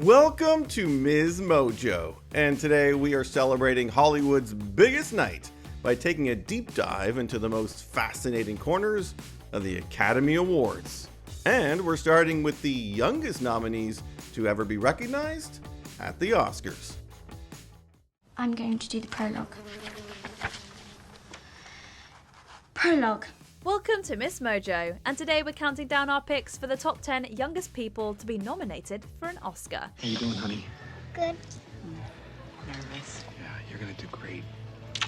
Welcome to MsMojo, and today we are celebrating Hollywood's biggest night by taking a deep dive into the most fascinating corners of the Academy Awards. And we're starting with the youngest nominees to ever be recognized at the Oscars. I'm going to do the prologue. Prologue. Welcome to MsMojo, and today we're counting down our picks for the top 10 youngest people to be nominated for an Oscar. How you doing, honey? Good. Nervous? Yeah, you're gonna do great.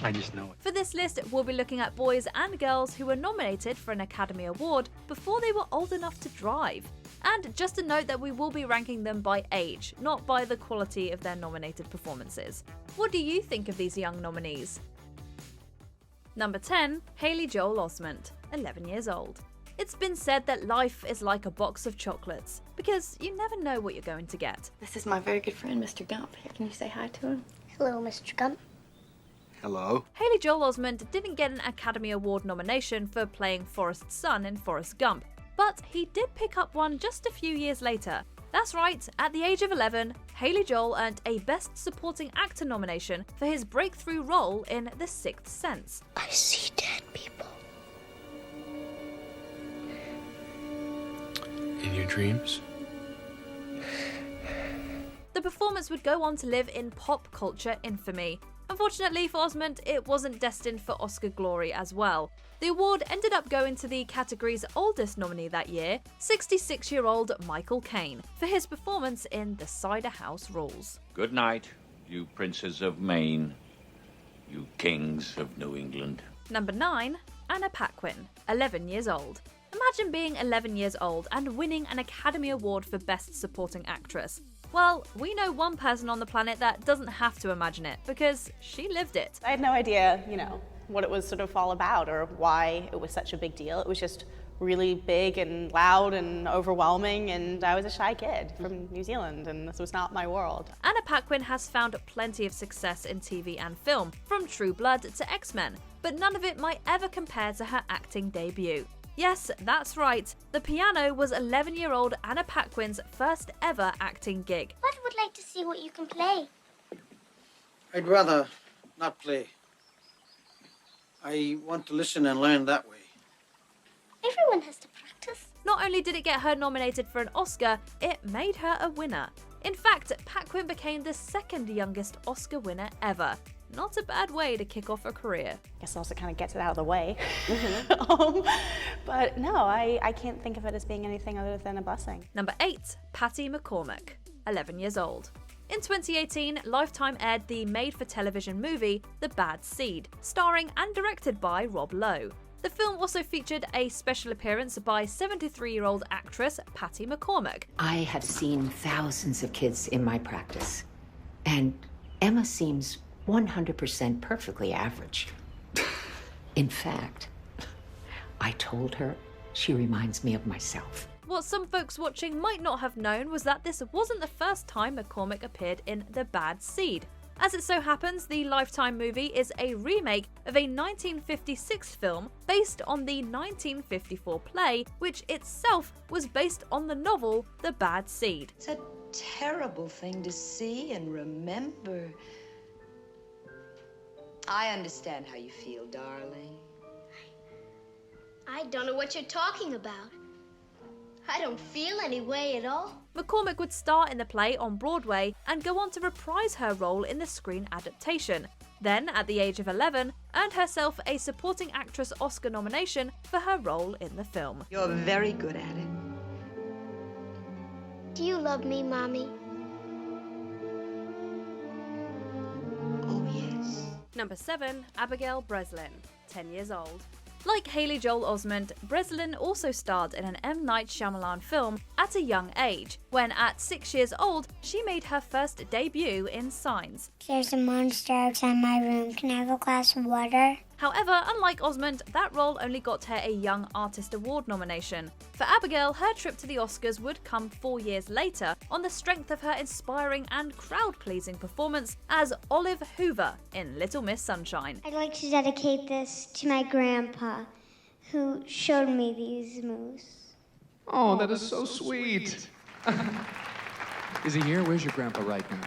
I just know it. For this list, we'll be looking at boys and girls who were nominated for an Academy Award before they were old enough to drive. And just a note that we will be ranking them by age, not by the quality of their nominated performances. What do you think of these young nominees? Number 10, Haley Joel Osment, 11 years old. It's been said that life is like a box of chocolates, because you never know what you're going to get. This is my very good friend, Mr. Gump. Here, can you say hi to him? Hello, Mr. Gump. Hello? Haley Joel Osment didn't get an Academy Award nomination for playing Forrest's son in Forrest Gump, but he did pick up one just a few years later. That's right, at the age of 11, Haley Joel earned a Best Supporting Actor nomination for his breakthrough role in The Sixth Sense. I see dead people. In your dreams? The performance would go on to live in pop culture infamy. Unfortunately for Osment, it wasn't destined for Oscar glory as well. The award ended up going to the category's oldest nominee that year, 66-year-old Michael Caine, for his performance in The Cider House Rules. Good night, you princes of Maine, you kings of New England. Number 9, Anna Paquin, 11 years old. Imagine being 11 years old and winning an Academy Award for Best Supporting Actress. Well, we know one person on the planet that doesn't have to imagine it, because she lived it. I had no idea, what it was sort of all about or why it was such a big deal. It was just really big and loud and overwhelming, and I was a shy kid from New Zealand, and this was not my world. Anna Paquin has found plenty of success in TV and film, from True Blood to X-Men, but none of it might ever compare to her acting debut. Yes, that's right. The Piano was 11-year-old Anna Paquin's first ever acting gig. I would like to see what you can play. I'd rather not play. I want to listen and learn that way. Everyone has to practice. Not only did it get her nominated for an Oscar, it made her a winner. In fact, Paquin became the second youngest Oscar winner ever. Not a bad way to kick off a career. I guess also kind of gets it out of the way. But no, I can't think of it as being anything other than a blessing. Number 8, Patty McCormack, 11 years old. In 2018, Lifetime aired the made-for-television movie The Bad Seed, starring and directed by Rob Lowe. The film also featured a special appearance by 73-year-old actress Patty McCormack. I have seen thousands of kids in my practice, and Emma seems 100% perfectly average. In fact, I told her she reminds me of myself. What some folks watching might not have known was that this wasn't the first time McCormack appeared in The Bad Seed. As it so happens, the Lifetime movie is a remake of a 1956 film based on the 1954 play, which itself was based on the novel The Bad Seed. It's a terrible thing to see and remember. I understand how you feel, darling. I don't know what you're talking about. I don't feel any way at all. McCormack would star in the play on Broadway and go on to reprise her role in the screen adaptation. Then, at the age of 11, earned herself a Supporting Actress Oscar nomination for her role in the film. You're very good at it. Do you love me, Mommy? Oh, yes. Number 7, Abigail Breslin, 10 years old. Like Haley Joel Osment, Breslin also starred in an M. Night Shyamalan film at a young age, when at 6 years old, she made her first debut in Signs. There's a monster outside my room. Can I have a glass of water? However, unlike Osment, that role only got her a Young Artist Award nomination. For Abigail, her trip to the Oscars would come 4 years later on the strength of her inspiring and crowd-pleasing performance as Olive Hoover in Little Miss Sunshine. I'd like to dedicate this to my grandpa, who showed me these moves. Oh, that is so sweet. Is he here? Where's your grandpa right now?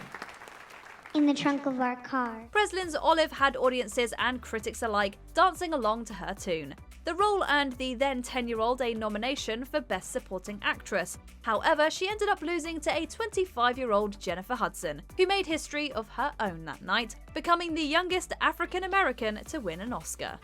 In the trunk of our car. Breslin's Olive had audiences and critics alike dancing along to her tune. The role earned the then 10-year-old a nomination for Best Supporting Actress. However, she ended up losing to a 25-year-old Jennifer Hudson, who made history of her own that night, becoming the youngest African American to win an Oscar.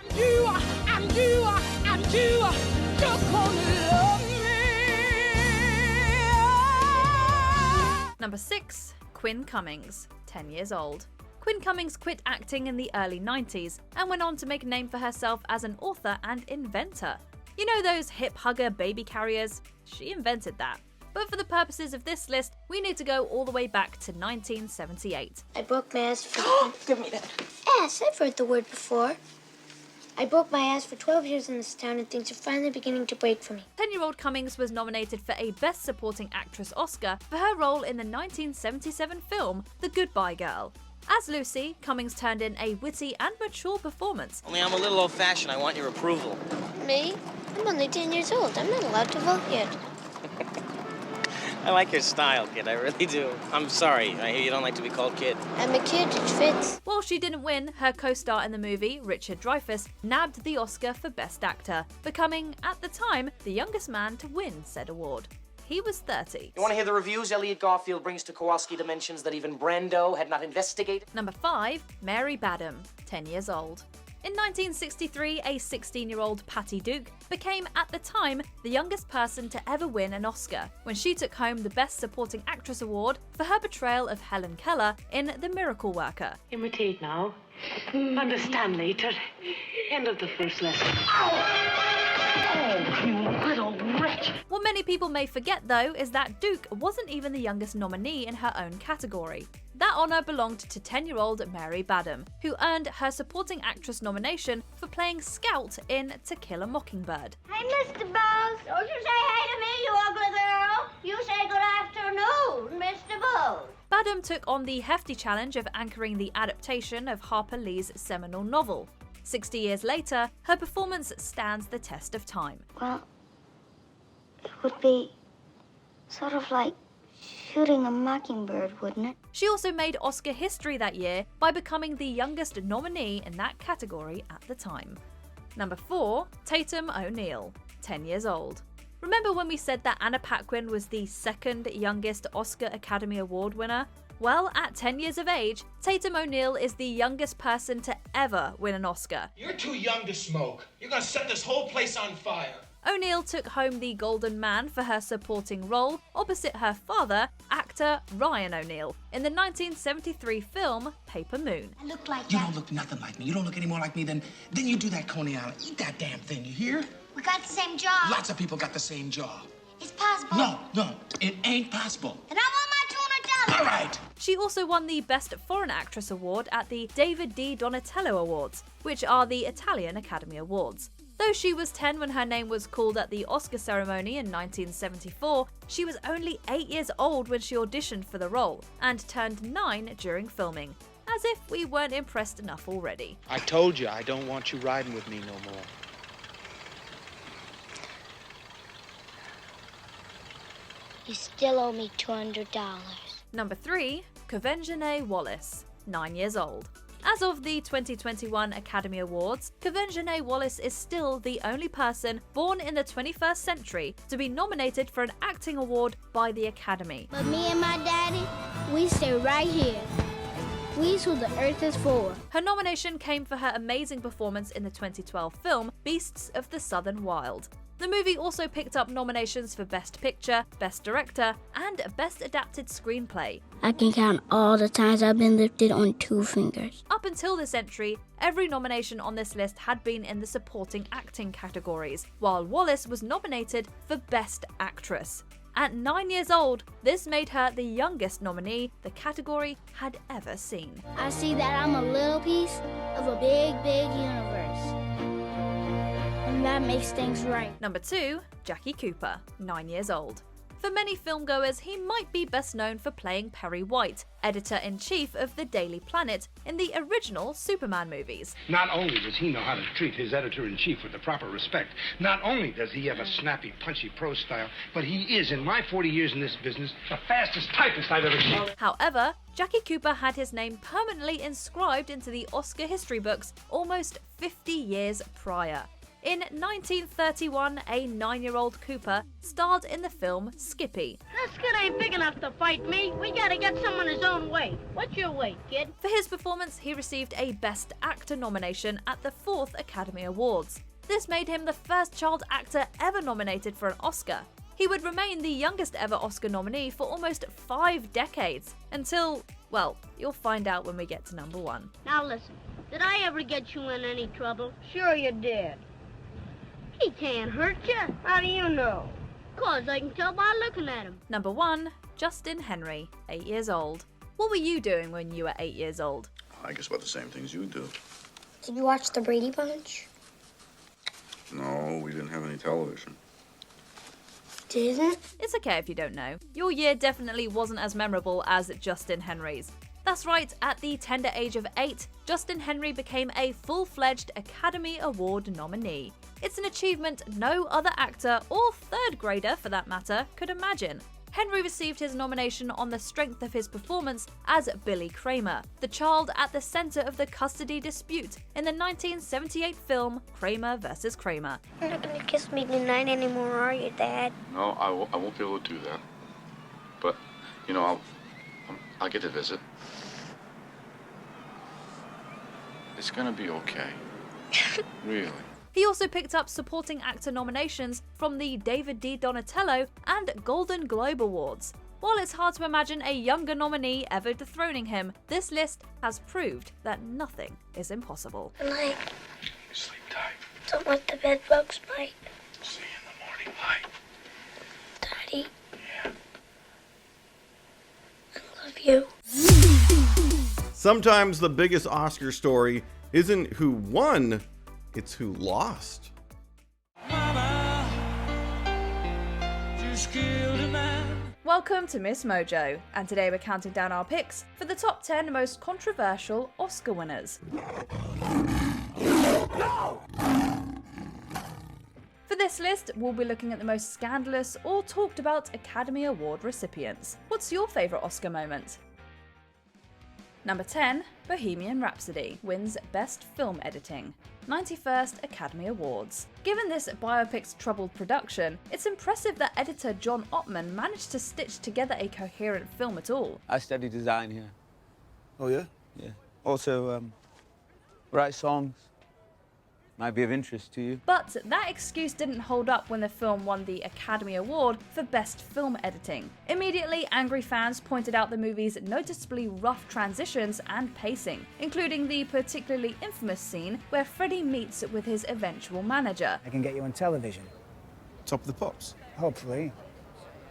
Number 6. Quinn Cummings, 10 years old. Quinn Cummings quit acting in the early 90s and went on to make a name for herself as an author and inventor. You know those hip hugger baby carriers? She invented that. But for the purposes of this list, we need to go all the way back to 1978. I broke my ass for... Give me that. Ass, I've heard the word before. I broke my ass for 12 years in this town and things are finally beginning to break for me. 10-year-old Cummings was nominated for a Best Supporting Actress Oscar for her role in the 1977 film The Goodbye Girl. As Lucy, Cummings turned in a witty and mature performance. Only I'm a little old-fashioned. I want your approval. Me? I'm only 10 years old. I'm not allowed to vote yet. I like your style, kid. I really do. I'm sorry. I hear you don't like to be called kid. I'm a kid. It fits. While she didn't win, her co-star in the movie, Richard Dreyfuss, nabbed the Oscar for Best Actor, becoming, at the time, the youngest man to win said award. He was 30. You want to hear the reviews Elliot Garfield brings to Kowalski dimensions that even Brando had not investigated? Number 5. Mary Badham, 10 years old. In 1963, a 16-year-old Patty Duke became, at the time, the youngest person to ever win an Oscar when she took home the Best Supporting Actress award for her portrayal of Helen Keller in The Miracle Worker. Imitate now. Understand later. End of the first lesson. Oh, you little wretch! What many people may forget, though, is that Duke wasn't even the youngest nominee in her own category. That honour belonged to 10-year-old Mary Badham, who earned her Supporting Actress nomination for playing Scout in To Kill a Mockingbird. Hey, Mr. Bowes. Don't you say hey to me, you ugly girl. You say good afternoon, Mr. Bowes. Badham took on the hefty challenge of anchoring the adaptation of Harper Lee's seminal novel. 60 years later, her performance stands the test of time. Well, it would be sort of like shooting a mockingbird, wouldn't it? She also made Oscar history that year by becoming the youngest nominee in that category at the time. Number 4. Tatum O'Neal, 10 years old. Remember when we said that Anna Paquin was the second youngest Oscar Academy Award winner? Well, at 10 years of age, Tatum O'Neal is the youngest person to ever win an Oscar. You're too young to smoke. You're gonna set this whole place on fire. O'Neal took home the Golden Man for her supporting role opposite her father, actor Ryan O'Neal, in the 1973 film Paper Moon. I look like You that. don't look nothing like me. You don't look any more like me than you do that Coney Island. Eat that damn thing, you hear? We got the same job. Lots of people got the same job. It's possible. No, it ain't possible. Then I want my $200. All right. She also won the Best Foreign Actress Award at the David D. Donatello Awards, which are the Italian Academy Awards. Though she was 10 when her name was called at the Oscar ceremony in 1974, she was only 8 years old when she auditioned for the role, and turned 9 during filming. As if we weren't impressed enough already. I told you I don't want you riding with me no more. You still owe me $200. Number 3. Quvenzhané Wallis, 9 years old. As of the 2021 Academy Awards, Quvenzhané Wallis is still the only person born in the 21st century to be nominated for an acting award by the Academy. But me and my daddy, we stay right here. We's who the earth is for. Her nomination came for her amazing performance in the 2012 film Beasts of the Southern Wild. The movie also picked up nominations for Best Picture, Best Director, and Best Adapted Screenplay. I can count all the times I've been lifted on 2 fingers. Up until this entry, every nomination on this list had been in the supporting acting categories, while Wallis was nominated for Best Actress. At 9 years old, this made her the youngest nominee the category had ever seen. I see that I'm a little piece of a big, big universe. And that makes things right. Number 2, Jackie Cooper, 9 years old. For many filmgoers, he might be best known for playing Perry White, editor-in-chief of the Daily Planet in the original Superman movies. Not only does he know how to treat his editor-in-chief with the proper respect, not only does he have a snappy, punchy prose style, but he is, in my 40 years in this business, the fastest typist I've ever seen. However, Jackie Cooper had his name permanently inscribed into the Oscar history books almost 50 years prior. In 1931, a 9-year-old Cooper starred in the film Skippy. This kid ain't big enough to fight me. We gotta get someone his own weight. What's your weight, kid? For his performance, he received a Best Actor nomination at the 4th Academy Awards. This made him the first child actor ever nominated for an Oscar. He would remain the youngest ever Oscar nominee for almost 5 decades, until, well, you'll find out when we get to number 1. Now listen, did I ever get you in any trouble? Sure you did. He can't hurt you. How do you know? 'Cause I can tell by looking at him. Number 1, Justin Henry, 8 years old. What were you doing when you were 8 years old? I guess about the same things you do. Did you watch the Brady Bunch? No, we didn't have any television. Didn't? It's okay if you don't know. Your year definitely wasn't as memorable as Justin Henry's. That's right, at the tender age of 8, Justin Henry became a full-fledged Academy Award nominee. It's an achievement no other actor, or third grader for that matter, could imagine. Henry received his nomination on the strength of his performance as Billy Kramer, the child at the center of the custody dispute in the 1978 film Kramer vs. Kramer. You're not gonna kiss me goodnight anymore, are you, Dad? No, I won't be able to do that. But, you know, I'll get to visit. It's gonna be okay. Really. He also picked up supporting actor nominations from the David D. Donatello and Golden Globe Awards. While it's hard to imagine a younger nominee ever dethroning him, this list has proved that nothing is impossible. Good night. Sleep tight. Don't let the bed bugs bite. See you in the morning light. Daddy. Yeah. I love you. Sometimes the biggest Oscar story isn't who won, it's who lost. Welcome to MsMojo, and today we're counting down our picks for the top 10 most controversial Oscar winners. For this list, we'll be looking at the most scandalous or talked about Academy Award recipients. What's your favourite Oscar moment? Number 10, Bohemian Rhapsody wins Best Film Editing, 91st Academy Awards. Given this biopic's troubled production, it's impressive that editor John Ottman managed to stitch together a coherent film at all. I study design here. Oh, yeah? Yeah. Also, write songs. Might be of interest to you. But that excuse didn't hold up when the film won the Academy Award for Best Film Editing. Immediately, angry fans pointed out the movie's noticeably rough transitions and pacing, including the particularly infamous scene where Freddie meets with his eventual manager. I can get you on television. Top of the Pops. Hopefully.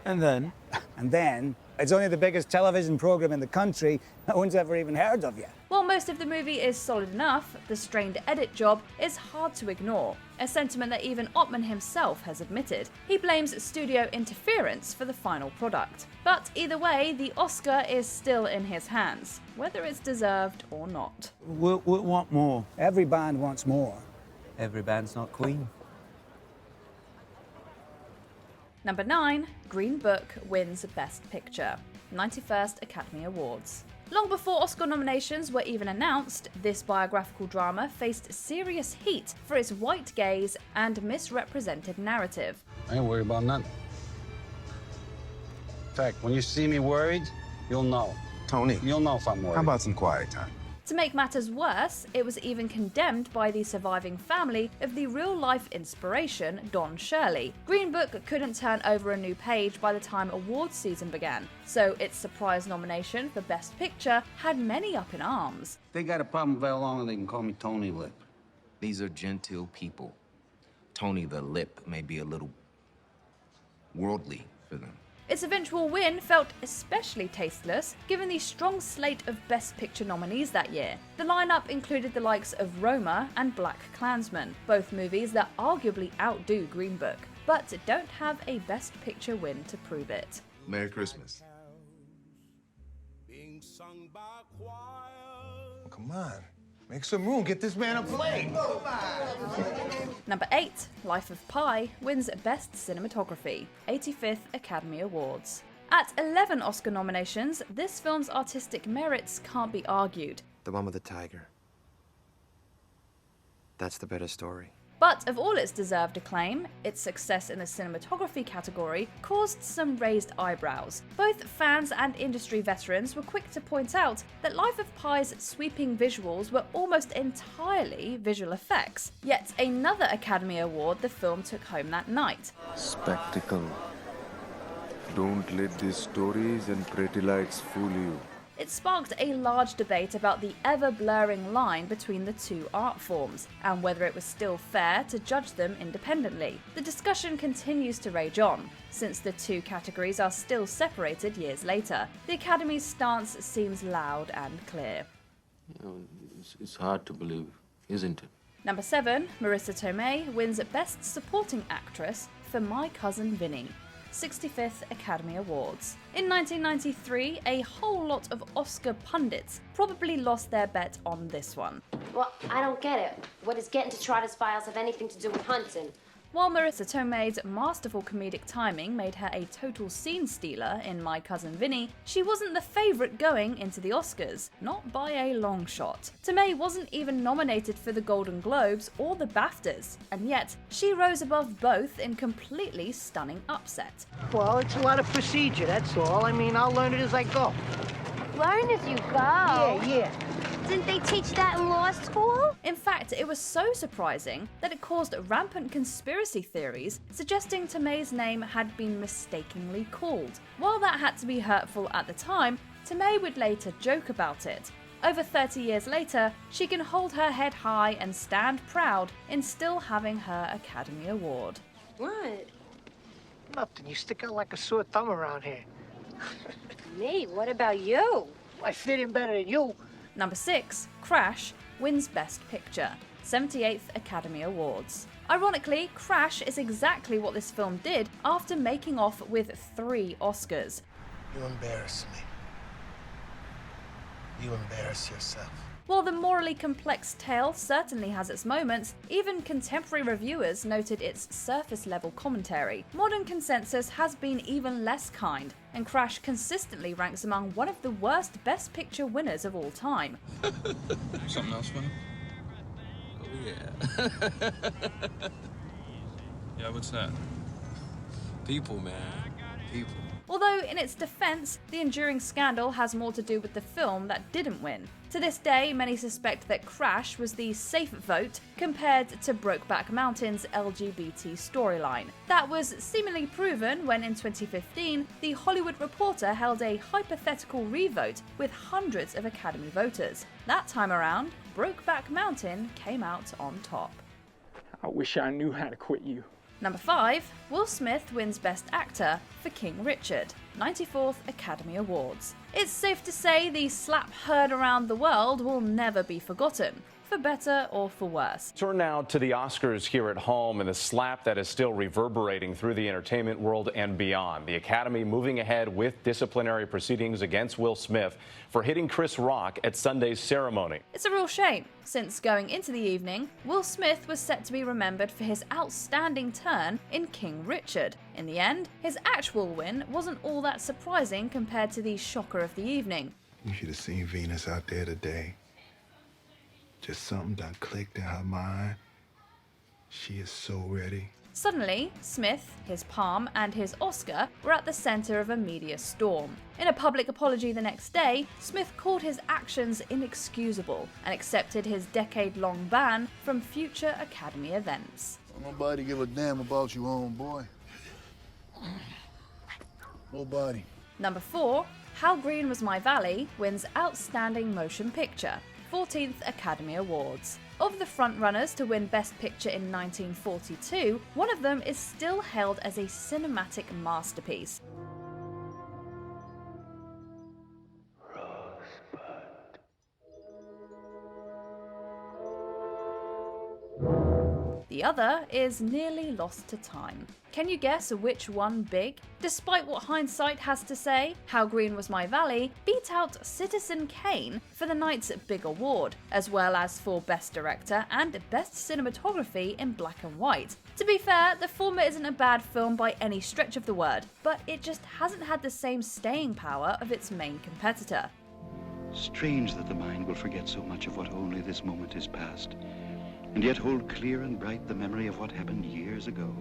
And then? And then, it's only the biggest television program in the country. No one's ever even heard of you. While most of the movie is solid enough, the strained edit job is hard to ignore, a sentiment that even Ottman himself has admitted. He blames studio interference for the final product. But either way, the Oscar is still in his hands, whether it's deserved or not. We want more. Every band wants more. Every band's not Queen. Number 9, Green Book wins Best Picture, 91st Academy Awards. Long before Oscar nominations were even announced, this biographical drama faced serious heat for its white gaze and misrepresented narrative. I ain't worried about nothing. In fact, when you see me worried, you'll know. Tony. You'll know if I'm worried. How about some quiet time? To make matters worse, it was even condemned by the surviving family of the real-life inspiration, Don Shirley. Green Book couldn't turn over a new page by the time awards season began, so its surprise nomination for Best Picture had many up in arms. They got a problem with how long they can call me Tony Lip. These are genteel people. Tony the Lip may be a little worldly for them. Its eventual win felt especially tasteless, given the strong slate of Best Picture nominees that year. The lineup included the likes of Roma and Black Klansman, both movies that arguably outdo Green Book. but don't have a Best Picture win to prove it. Merry Christmas. Oh, come on. Make some room. Get this man a plate. Number 8, Life of Pi, wins Best Cinematography, 85th Academy Awards. At 11 Oscar nominations, this film's artistic merits can't be argued. The one with the tiger. That's the better story. But of all its deserved acclaim, its success in the cinematography category caused some raised eyebrows. Both fans and industry veterans were quick to point out that Life of Pi's sweeping visuals were almost entirely visual effects. Yet another Academy Award the film took home that night. Spectacle. Don't let these stories and pretty lights fool you. It sparked a large debate about the ever-blurring line between the two art forms, and whether it was still fair to judge them independently. The discussion continues to rage on, since the two categories are still separated years later. The Academy's stance seems loud and clear. It's hard to believe, isn't it? Number 7, Marissa Tomei wins Best Supporting Actress for My Cousin Vinny. 65th Academy Awards. In 1993, a whole lot of Oscar pundits probably lost their bet on this one. Well, I don't get it. What does getting to Trotta's files have anything to do with hunting? While Marissa Tomei's masterful comedic timing made her a total scene stealer in My Cousin Vinny, she wasn't the favourite going into the Oscars, not by a long shot. Tomei wasn't even nominated for the Golden Globes or the BAFTAs, and yet she rose above both in completely stunning upset. Well, it's a lot of procedure, that's all. I mean, I'll learn it as I go. Learn as you go? Yeah. Didn't they teach that in law school? In fact, it was so surprising that it caused rampant conspiracy theories suggesting Tomei's name had been mistakenly called. While that had to be hurtful at the time, Tomei would later joke about it. Over 30 years later, she can hold her head high and stand proud in still having her Academy Award. What? Nothing. You stick out like a sore thumb around here. Me? What about you? I fit in better than you. Number 6, Crash, wins Best Picture, 78th Academy Awards. Ironically, Crash is exactly what this film did after making off with 3 Oscars. You embarrass me. You embarrass yourself. While the morally complex tale certainly has its moments, even contemporary reviewers noted its surface-level commentary. Modern consensus has been even less kind, and Crash consistently ranks among one of the worst Best Picture winners of all time. Something else, man? Oh, yeah. Yeah, what's that? People, man. People. Although, in its defense, the enduring scandal has more to do with the film that didn't win. To this day, many suspect that Crash was the safe vote compared to Brokeback Mountain's LGBT storyline. That was seemingly proven when, in 2015, The Hollywood Reporter held a hypothetical revote with hundreds of Academy voters. That time around, Brokeback Mountain came out on top. I wish I knew how to quit you. Number 5, Will Smith wins Best Actor for King Richard, 94th Academy Awards. It's safe to say the slap heard around the world will never be forgotten, for better or for worse. Turn now to the Oscars here at home and the slap that is still reverberating through the entertainment world and beyond. The Academy moving ahead with disciplinary proceedings against Will Smith for hitting Chris Rock at Sunday's ceremony. It's a real shame, since going into the evening, Will Smith was set to be remembered for his outstanding turn in King Richard. In the end, his actual win wasn't all that surprising compared to the shocker of the evening. You should have seen Venus out there today. Just something done clicked in her mind. She is so ready. Suddenly, Smith, his palm, and his Oscar were at the center of a media storm. In a public apology the next day, Smith called his actions inexcusable and accepted his decade-long ban from future Academy events. Nobody give a damn about your own boy. Nobody. Number 4, How Green Was My Valley wins Outstanding Motion Picture, 14th Academy Awards. Of the frontrunners to win Best Picture in 1942, one of them is still hailed as a cinematic masterpiece. The The other is nearly lost to time. Can you guess which one big? Despite what hindsight has to say, How Green Was My Valley beat out Citizen Kane for the night's big award, as well as for Best Director and Best Cinematography in black and white. To be fair, the former isn't a bad film by any stretch of the word, but it just hasn't had the same staying power of its main competitor. Strange that the mind will forget so much of what only this moment is past, and yet hold clear and bright the memory of what happened years ago,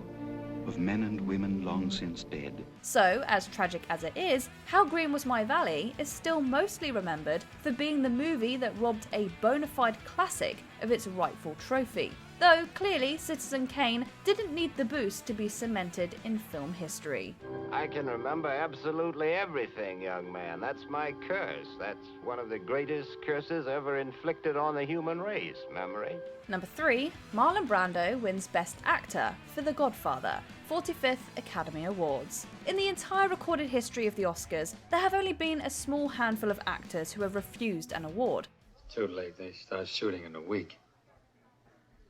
of men and women long since dead. So, as tragic as it is, How Green Was My Valley is still mostly remembered for being the movie that robbed a bona fide classic of its rightful trophy. Though, clearly, Citizen Kane didn't need the boost to be cemented in film history. I can remember absolutely everything, young man. That's my curse. That's one of the greatest curses ever inflicted on the human race, memory. Number 3, Marlon Brando wins Best Actor for The Godfather, 45th Academy Awards. In the entire recorded history of the Oscars, there have only been a small handful of actors who have refused an award. It's too late. They start shooting in a week.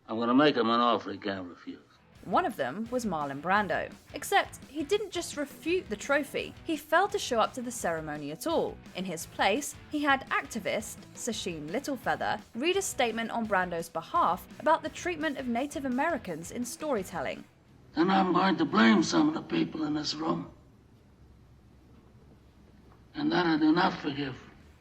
I'm gonna make him an offer he can't refuse. One of them was Marlon Brando. Except, he didn't just refute the trophy, he failed to show up to the ceremony at all. In his place, he had activist Sacheen Littlefeather read a statement on Brando's behalf about the treatment of Native Americans in storytelling. And I'm going to blame some of the people in this room. And that I do not forgive.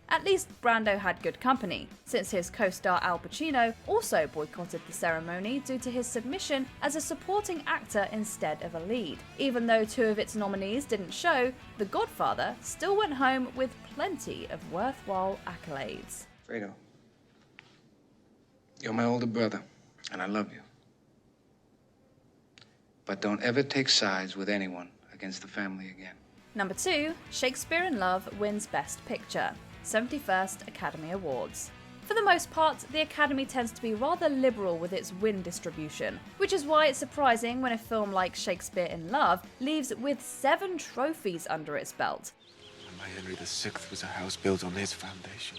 At least Brando had good company, since his co-star Al Pacino also boycotted the ceremony due to his submission as a supporting actor instead of a lead. Even though 2 of its nominees didn't show, The Godfather still went home with plenty of worthwhile accolades. Fredo, you're my older brother, and I love you. But don't ever take sides with anyone against the family again. Number 2, Shakespeare in Love wins Best Picture, 71st Academy Awards. For the most part, the Academy tends to be rather liberal with its win distribution, which is why it's surprising when a film like Shakespeare in Love leaves with 7 trophies under its belt. My Henry VI was a house built on his foundation.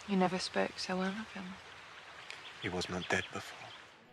You never spoke so well of him. He was not dead before.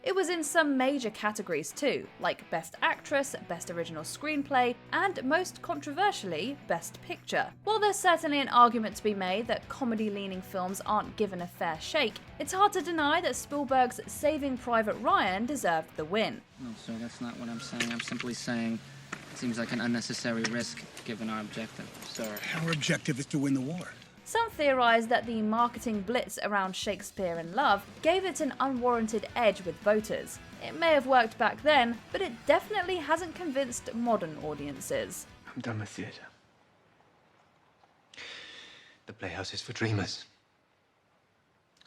It was in some major categories too, like Best Actress, Best Original Screenplay, and most controversially, Best Picture. While there's certainly an argument to be made that comedy-leaning films aren't given a fair shake, it's hard to deny that Spielberg's Saving Private Ryan deserved the win. No, sir, that's not what I'm saying. I'm simply saying it seems like an unnecessary risk given our objective, sir. Our objective is to win the war. Some theorise that the marketing blitz around Shakespeare in Love gave it an unwarranted edge with voters. It may have worked back then, but it definitely hasn't convinced modern audiences. I'm done with theatre. The Playhouse is for dreamers.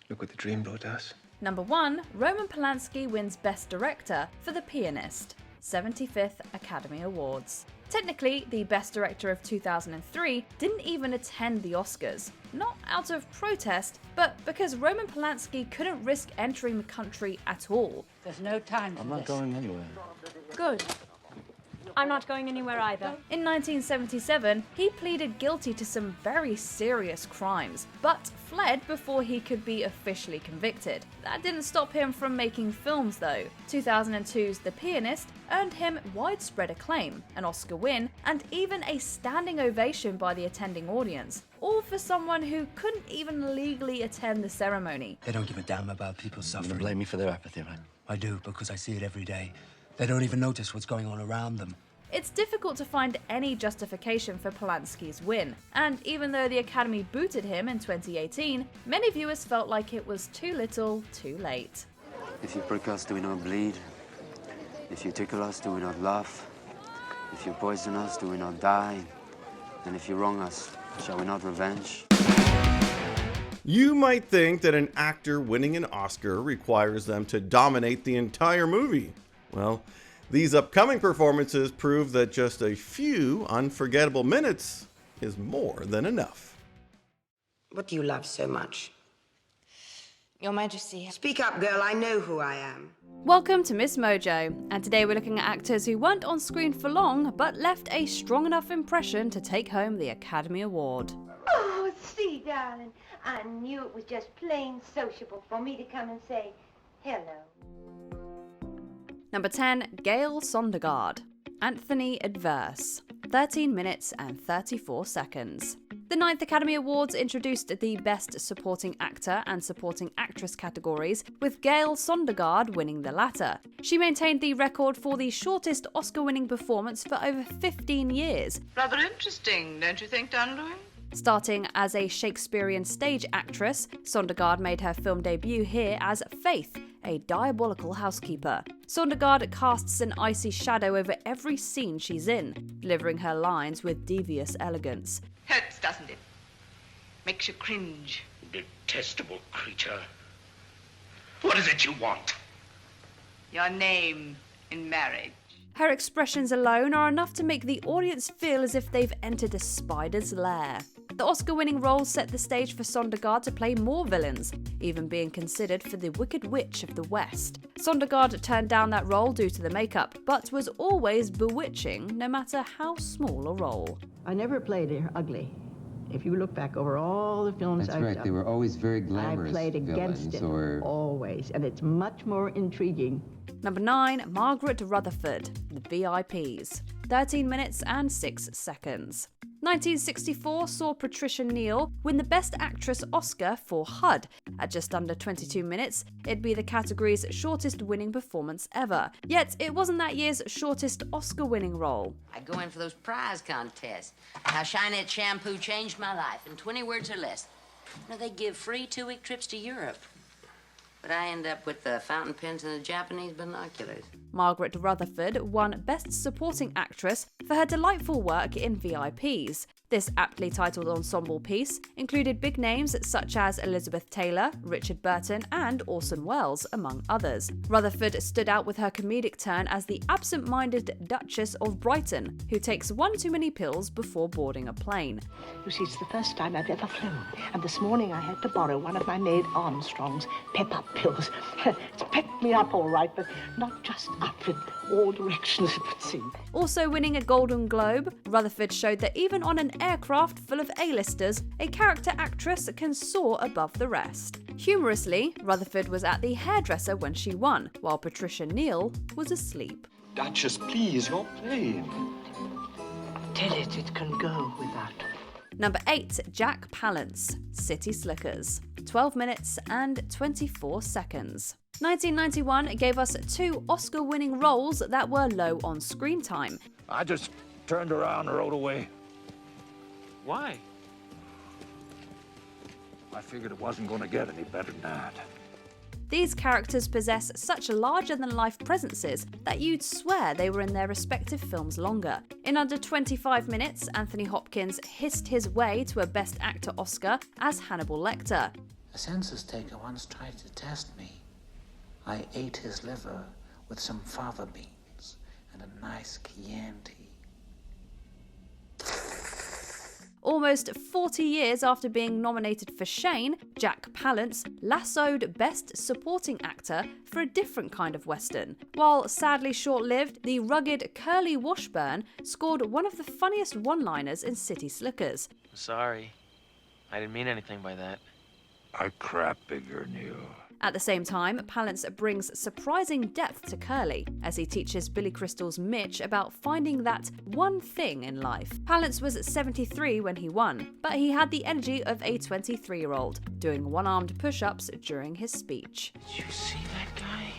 Look what the dream brought us. Number 1, Roman Polanski wins Best Director for The Pianist, 75th Academy Awards. Technically, the Best Director of 2003 didn't even attend the Oscars. Not out of protest, but because Roman Polanski couldn't risk entering the country at all. There's no time for I'm not going anywhere. Good. I'm not going anywhere either. In 1977, he pleaded guilty to some very serious crimes, but fled before he could be officially convicted. That didn't stop him from making films though. 2002's The Pianist earned him widespread acclaim, an Oscar win, and even a standing ovation by the attending audience. All for someone who couldn't even legally attend the ceremony. They don't give a damn about people suffering. You blame me for their apathy, right? I do, because I see it every day. They don't even notice what's going on around them. It's difficult to find any justification for Polanski's win, and even though the Academy booted him in 2018, many viewers felt like it was too little, too late. If you prick us, do we not bleed? If you tickle us, do we not laugh? If you poison us, do we not die? And if you wrong us, shall we not revenge? You might think that an actor winning an Oscar requires them to dominate the entire movie. Well, these upcoming performances prove that just a few unforgettable minutes is more than enough. What do you love so much? Your Majesty. Speak up, girl. I know who I am. Welcome to MsMojo, and today we're looking at actors who weren't on screen for long but left a strong enough impression to take home the Academy Award. Oh, see, darling, I knew it was just plain sociable for me to come and say, Hello. Number 10, Gail Sondergaard. Anthony Adverse. 13 minutes and 34 seconds. The 9th Academy Awards introduced the Best Supporting Actor and Supporting Actress categories, with Gail Sondergaard winning the latter. She maintained the record for the shortest Oscar-winning performance for over 15 years. Rather interesting, don't you think, Dunlewy? Starting as a Shakespearean stage actress, Sondergaard made her film debut here as Faith, a diabolical housekeeper. Sondergaard casts an icy shadow over every scene she's in, delivering her lines with devious elegance. Hurts, doesn't it? Makes you cringe. Detestable creature. What is it you want? Your name in marriage. Her expressions alone are enough to make the audience feel as if they've entered a spider's lair. The Oscar-winning role set the stage for Sondergaard to play more villains, even being considered for the Wicked Witch of the West. Sondergaard turned down that role due to the makeup, but was always bewitching, no matter how small a role. I never played her ugly. If you look back over all the films That's I've right. done, They were always very glamorous I played against it, always, and it's much more intriguing. Number 9, Margaret Rutherford, The VIPs. 13 minutes and 6 seconds. 1964 saw Patricia Neal win the Best Actress Oscar for HUD. At just under 22 minutes, it'd be the category's shortest winning performance ever. Yet, it wasn't that year's shortest Oscar-winning role. I go in for those prize contests. How Shinette shampoo changed my life in 20 words or less. You know, they give free 2-week trips to Europe. But I end up with the fountain pens and the Japanese binoculars. Margaret Rutherford won Best Supporting Actress for her delightful work in VIPs. This aptly titled ensemble piece included big names such as Elizabeth Taylor, Richard Burton, and Orson Welles, among others. Rutherford stood out with her comedic turn as the absent-minded Duchess of Brighton, who takes one too many pills before boarding a plane. You see, it's the first time I've ever flown, and this morning I had to borrow one of my maid Armstrong's pep-up pills. It's pepped me up all right, but not just up in all directions, it would seem. Also winning a Golden Globe, Rutherford showed that even on an aircraft full of A-listers, a character actress can soar above the rest. Humorously, Rutherford was at the hairdresser when she won, while Patricia Neal was asleep. Duchess, please, your plane. Tell it can go without. Number 8, Jack Palance, City Slickers. 12 minutes and 24 seconds. 1991 gave us 2 Oscar-winning roles that were low on screen time. I just turned around and rode away. Why? I figured it wasn't going to get any better than that. These characters possess such larger-than-life presences that you'd swear they were in their respective films longer. In under 25 minutes, Anthony Hopkins hissed his way to a Best Actor Oscar as Hannibal Lecter. A census taker once tried to test me. I ate his liver with some fava beans and a nice Chianti. Almost 40 years after being nominated for Shane, Jack Palance lassoed Best Supporting Actor for a different kind of Western. While sadly short-lived, the rugged Curly Washburn scored one of the funniest one-liners in City Slickers. Sorry. I didn't mean anything by that. I crap bigger than you. At the same time, Palance brings surprising depth to Curly as he teaches Billy Crystal's Mitch about finding that one thing in life. Palance was 73 when he won, but he had the energy of a 23-year-old, doing one-armed push-ups during his speech. Did you see that guy?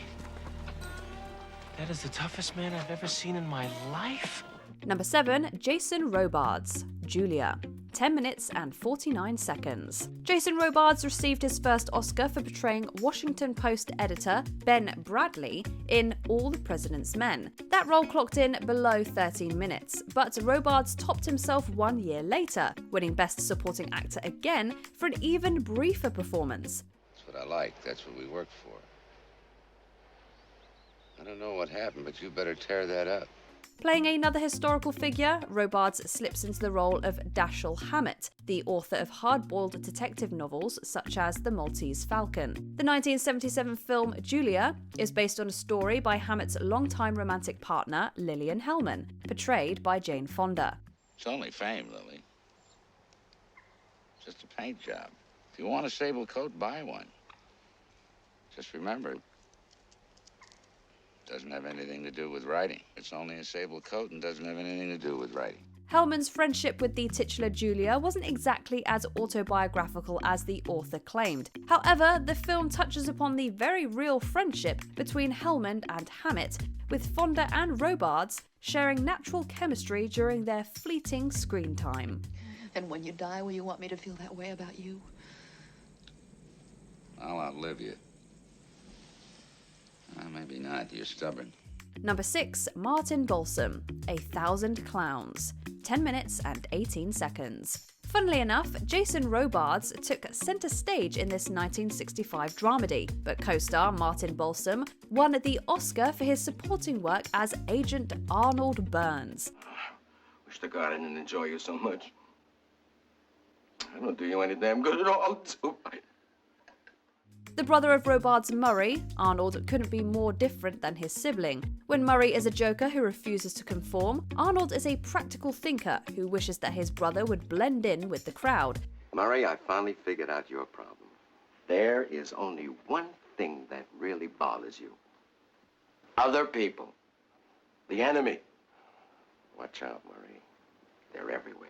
That is the toughest man I've ever seen in my life. Number 7, Jason Robards, Julia. 10 minutes and 49 seconds. Jason Robards received his first Oscar for portraying Washington Post editor Ben Bradley in All the President's Men. That role clocked in below 13 minutes, but Robards topped himself 1 year later, winning Best Supporting Actor again for an even briefer performance. That's what I like. That's what we work for. I don't know what happened, but you better tear that up. Playing another historical figure, Robards slips into the role of Dashiell Hammett, the author of hard-boiled detective novels such as The Maltese Falcon. The 1977 film Julia is based on a story by Hammett's longtime romantic partner, Lillian Hellman, portrayed by Jane Fonda. It's only fame, Lily. Just a paint job. If you want a sable coat, buy one. Just remember, Doesn't have anything to do with writing. It's only a sable coat and doesn't have anything to do with writing. Hellman's friendship with the titular Julia wasn't exactly as autobiographical as the author claimed. However, the film touches upon the very real friendship between Hellman and Hammett, with Fonda and Robards sharing natural chemistry during their fleeting screen time. And when you die, will you want me to feel that way about you? I'll outlive you. Maybe not. You're stubborn. Number 6, Martin Balsam, 1,000 Clowns, 10 minutes and 18 seconds. Funnily enough, Jason Robards took centre stage in this 1965 dramedy, but co-star Martin Balsam won the Oscar for his supporting work as Agent Arnold Burns. Wish to God I didn't enjoy you so much. I don't do you any damn good at all. The brother of Robards, Murray, Arnold couldn't be more different than his sibling. When Murray is a joker who refuses to conform, Arnold is a practical thinker who wishes that his brother would blend in with the crowd. Murray, I finally figured out your problem. There is only one thing that really bothers you. Other people. The enemy. Watch out, Murray. They're everywhere.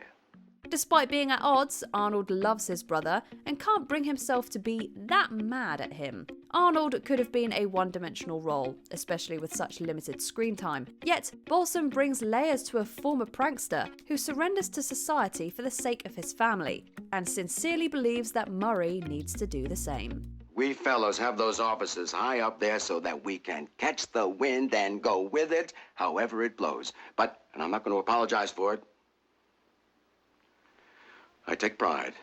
Despite being at odds, Arnold loves his brother and can't bring himself to be that mad at him. Arnold could have been a one-dimensional role, especially with such limited screen time. Yet, Balsam brings layers to a former prankster who surrenders to society for the sake of his family, and sincerely believes that Murray needs to do the same. We fellows have those offices high up there so that we can catch the wind and go with it however it blows. But, and I'm not going to apologize for it, I take pride.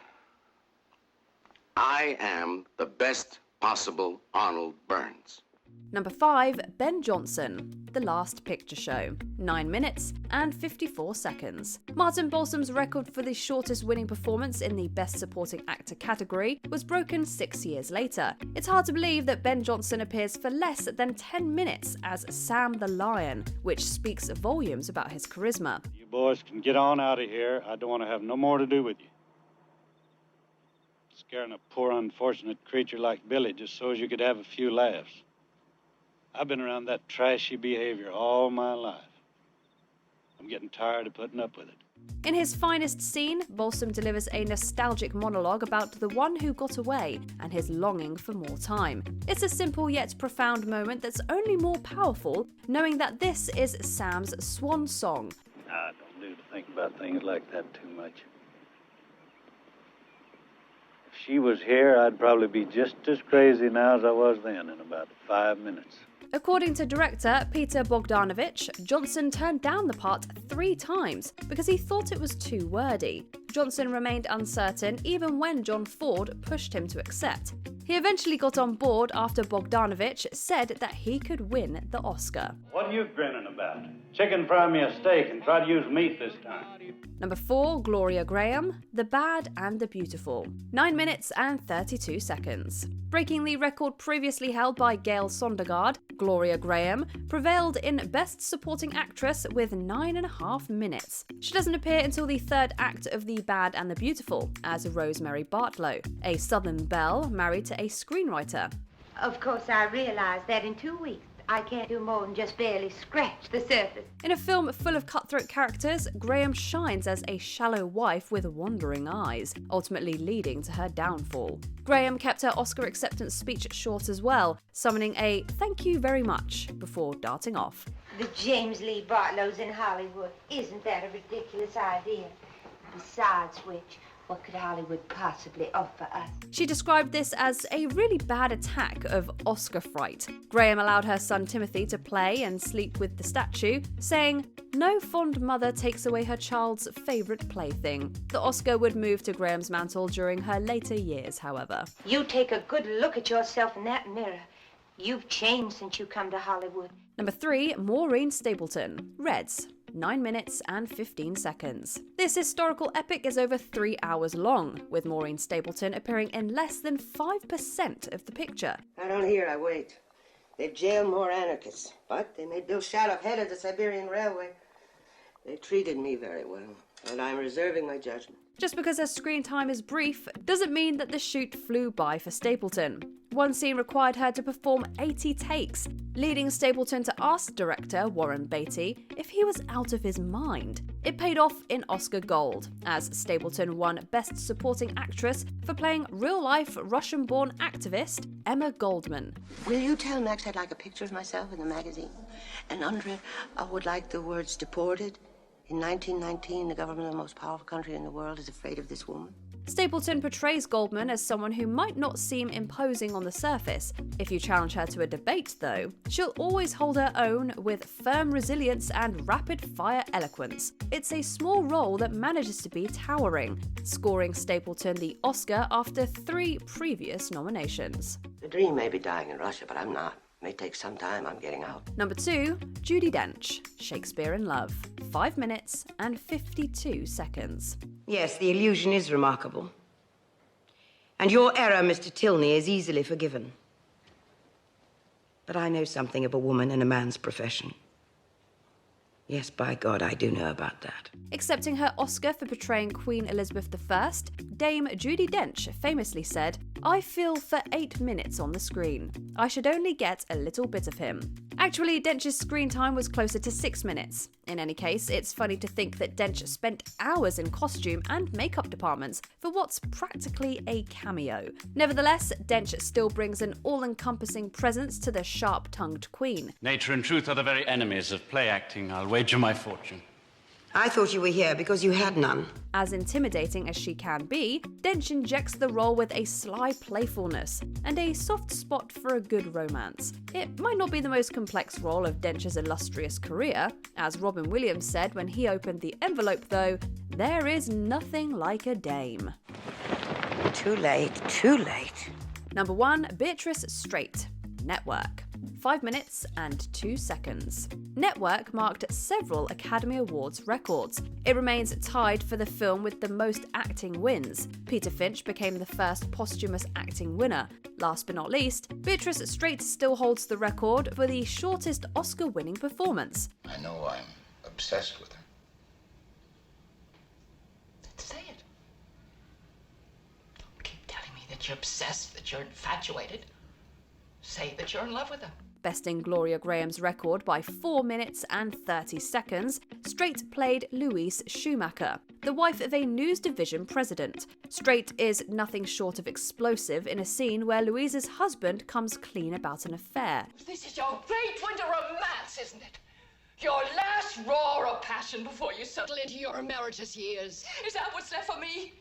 I am the best possible Arnold Burns. Number 5, Ben Johnson, The Last Picture Show, 9 minutes and 54 seconds. Martin Balsam's record for the shortest winning performance in the Best Supporting Actor category was broken 6 years later. It's hard to believe that Ben Johnson appears for less than 10 minutes as Sam the Lion, which speaks volumes about his charisma. You boys can get on out of here. I don't want to have no more to do with you. Scaring a poor unfortunate creature like Billy just so as you could have a few laughs. I've been around that trashy behavior all my life. I'm getting tired of putting up with it. In his finest scene, Balsam delivers a nostalgic monologue about the one who got away and his longing for more time. It's a simple yet profound moment that's only more powerful knowing that this is Sam's swan song. I don't do to think about things like that too much. If she was here, I'd probably be just as crazy now as I was then in about 5 minutes. According to director Peter Bogdanovich, Johnson turned down the part 3 times because he thought it was too wordy. Johnson remained uncertain even when John Ford pushed him to accept. He eventually got on board after Bogdanovich said that he could win the Oscar. What are you grinning about? Chicken fry me a steak and try to use meat this time. Number 4, Gloria Graham, The Bad and the Beautiful, 9 minutes and 32 seconds. Breaking the record previously held by Gail Sondergaard, Gloria Graham prevailed in Best Supporting Actress with 9.5 minutes. She doesn't appear until the 3rd act of The Bad and the Beautiful as Rosemary Bartlow, a Southern belle married to a screenwriter. Of course, I realize that in 2 weeks, I can't do more than just barely scratch the surface. In a film full of cutthroat characters, Graham shines as a shallow wife with wandering eyes, ultimately leading to her downfall. Graham kept her Oscar acceptance speech short as well, summoning a "thank you very much" before darting off. The James Lee Bartlows in Hollywood. Isn't that a ridiculous idea? Besides which, what could Hollywood possibly offer us? She described this as a really bad attack of Oscar fright. Graham allowed her son Timothy to play and sleep with the statue, saying, "No fond mother takes away her child's favourite plaything." The Oscar would move to Graham's mantle during her later years, however. You take a good look at yourself in that mirror. You've changed since you come to Hollywood. Number 3, Maureen Stapleton, Reds, 9 minutes and 15 seconds. This historical epic is over 3 hours long, with Maureen Stapleton appearing in less than 5% of the picture. I don't hear, I wait. They've jailed more anarchists, but they made Bill Shattuck head of the Siberian Railway. They treated me very well, and I'm reserving my judgment. Just because her screen time is brief doesn't mean that the shoot flew by for Stapleton. One scene required her to perform 80 takes, leading Stapleton to ask director Warren Beatty if he was out of his mind. It paid off in Oscar Gold, as Stapleton won Best Supporting Actress for playing real-life Russian-born activist Emma Goldman. Will you tell Max I'd like a picture of myself in the magazine? And under it, I would like the words deported. In 1919, the government of the most powerful country in the world is afraid of this woman. Stapleton portrays Goldman as someone who might not seem imposing on the surface. If you challenge her to a debate, though, she'll always hold her own with firm resilience and rapid-fire eloquence. It's a small role that manages to be towering, scoring Stapleton the Oscar after 3 previous nominations. The dream may be dying in Russia, but I'm not. It may take some time. I'm getting out. Number 2, Judi Dench, Shakespeare in Love, 5 minutes and 52 seconds. Yes, the illusion is remarkable. And your error, Mr. Tilney, is easily forgiven. But I know something of a woman and a man's profession. Yes, by God, I do know about that. Accepting her Oscar for portraying Queen Elizabeth I, Dame Judi Dench famously said, "I feel for 8 minutes on the screen. I should only get a little bit of him." Actually, Dench's screen time was closer to 6 minutes. In any case, it's funny to think that Dench spent hours in costume and makeup departments for what's practically a cameo. Nevertheless, Dench still brings an all-encompassing presence to the sharp-tongued Queen. Nature and truth are the very enemies of play acting. I'll wager my fortune. I thought you were here because you had none. As intimidating as she can be, Dench injects the role with a sly playfulness and a soft spot for a good romance. It might not be the most complex role of Dench's illustrious career. As Robin Williams said when he opened the envelope, though, there is nothing like a dame. Too late, too late. Number 1, Beatrice Straight, Network. 5 minutes and 2 seconds. Network marked several Academy Awards records. It remains tied for the film with the most acting wins. Peter Finch became the first posthumous acting winner. Last but not least, Beatrice Straight still holds the record for the shortest Oscar-winning performance. I know I'm obsessed with her. Say it. Don't keep telling me that you're obsessed, that you're infatuated. Say that you're in love with her. Besting Gloria Graham's record by 4 minutes and 30 seconds, Straight played Louise Schumacher, the wife of a news division president. Straight is nothing short of explosive in a scene where Louise's husband comes clean about an affair. This is your great winter romance, isn't it? Your last roar of passion before you settle into your emeritus years. Is that what's left for me?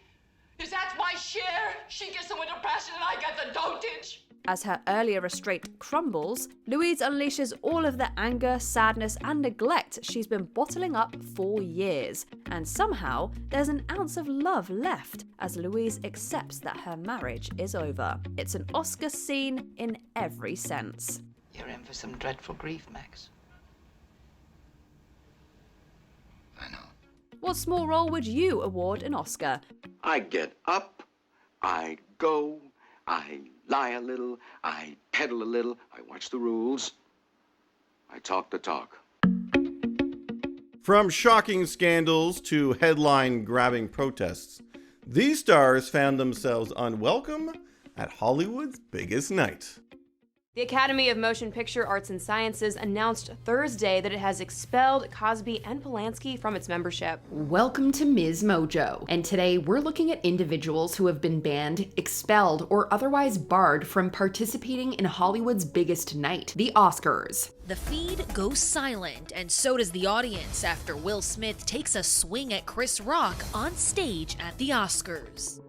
Is that my share? She gets the winter passion and I get the dotage. As her earlier restraint crumbles, Louise unleashes all of the anger, sadness, and neglect she's been bottling up for years. And somehow, there's an ounce of love left as Louise accepts that her marriage is over. It's an Oscar scene in every sense. You're in for some dreadful grief, Max. I know. What small role would you award an Oscar? I get up, I go, I lie a little, I pedal a little, I watch the rules, I talk the talk. From shocking scandals to headline-grabbing protests, these stars found themselves unwelcome at Hollywood's biggest night. The Academy of Motion Picture Arts and Sciences announced Thursday that it has expelled Cosby and Polanski from its membership. Welcome to MsMojo, and today we're looking at individuals who have been banned, expelled, or otherwise barred from participating in Hollywood's biggest night, the Oscars. The feed goes silent, and so does the audience after Will Smith takes a swing at Chris Rock on stage at the Oscars.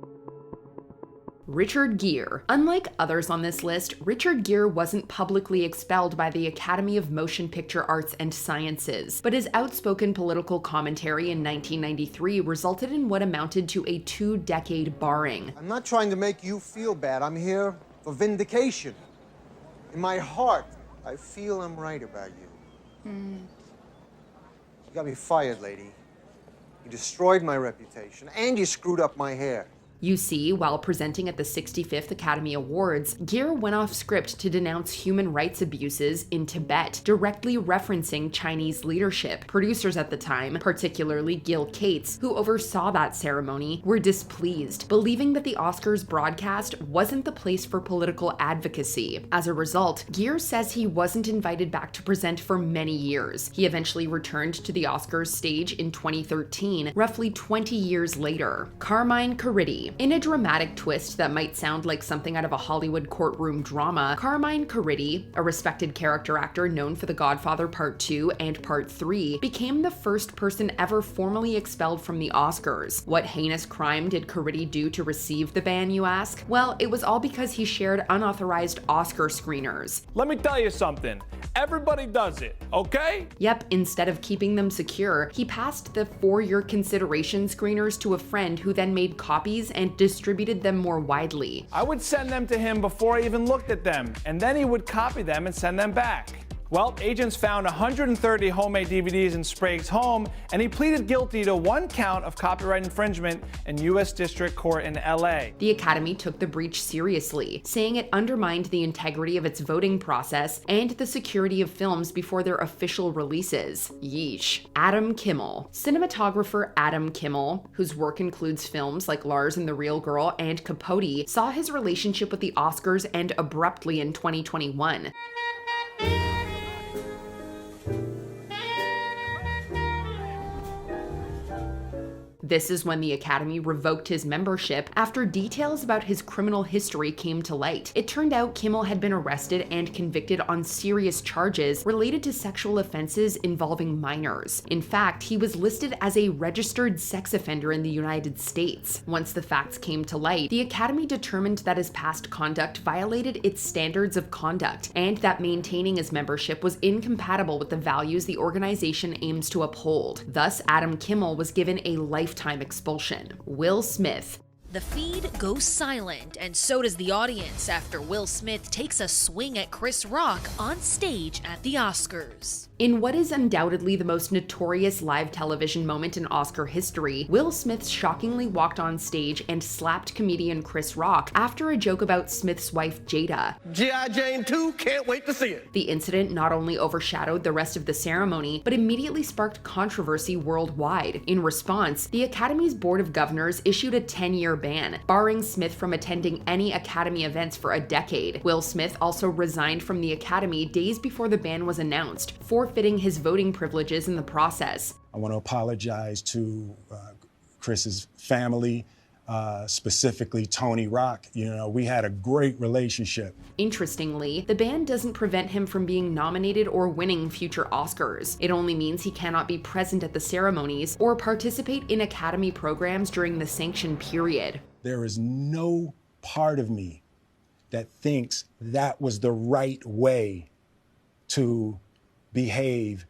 Richard Gere. Unlike others on this list, Richard Gere wasn't publicly expelled by the Academy of Motion Picture Arts and Sciences, but his outspoken political commentary in 1993 resulted in what amounted to a 2-decade barring. I'm not trying to make you feel bad. I'm here for vindication. In my heart, I feel I'm right about you. You got me fired, lady. You destroyed my reputation, and you screwed up my hair. You see, while presenting at the 65th Academy Awards, Gere went off script to denounce human rights abuses in Tibet, directly referencing Chinese leadership. Producers at the time, particularly Gil Cates, who oversaw that ceremony, were displeased, believing that the Oscars broadcast wasn't the place for political advocacy. As a result, Gere says he wasn't invited back to present for many years. He eventually returned to the Oscars stage in 2013, roughly 20 years later. Carmine Corritti. In a dramatic twist that might sound like something out of a Hollywood courtroom drama, Carmine Corritti, a respected character actor known for The Godfather Part 2 and Part 3, became the first person ever formally expelled from the Oscars. What heinous crime did Corritti do to receive the ban, you ask? Well, it was all because he shared unauthorized Oscar screeners. Let me tell you something. Everybody does it, okay? Yep, instead of keeping them secure, he passed the for-your consideration screeners to a friend who then made copies and distributed them more widely. I would send them to him before I even looked at them, and then he would copy them and send them back. Well, agents found 130 homemade DVDs in Sprague's home, and he pleaded guilty to 1 count of copyright infringement in U.S. District Court in L.A. The Academy took the breach seriously, saying it undermined the integrity of its voting process and the security of films before their official releases. Yeesh. Adam Kimmel. Cinematographer Adam Kimmel, whose work includes films like Lars and the Real Girl and Capote, saw his relationship with the Oscars end abruptly in 2021. This is when the Academy revoked his membership after details about his criminal history came to light. It turned out Kimmel had been arrested and convicted on serious charges related to sexual offenses involving minors. In fact, he was listed as a registered sex offender in the United States. Once the facts came to light, the Academy determined that his past conduct violated its standards of conduct and that maintaining his membership was incompatible with the values the organization aims to uphold. Thus, Adam Kimmel was given a lifetime expulsion. Will Smith. The feed goes silent, and so does the audience after Will Smith takes a swing at Chris Rock on stage at the Oscars. In what is undoubtedly the most notorious live television moment in Oscar history, Will Smith shockingly walked on stage and slapped comedian Chris Rock after a joke about Smith's wife Jada. G.I. Jane 2, can't wait to see it. The incident not only overshadowed the rest of the ceremony, but immediately sparked controversy worldwide. In response, the Academy's Board of Governors issued a 10-year ban, barring Smith from attending any Academy events for a decade. Will Smith also resigned from the Academy days before the ban was announced, forfeiting his voting privileges in the process. I want to apologize to Chris's family, specifically Tony Rock. You know, we had a great relationship. Interestingly, the ban doesn't prevent him from being nominated or winning future Oscars. It only means he cannot be present at the ceremonies or participate in Academy programs during the sanction period. There is no part of me that thinks that was the right way to behave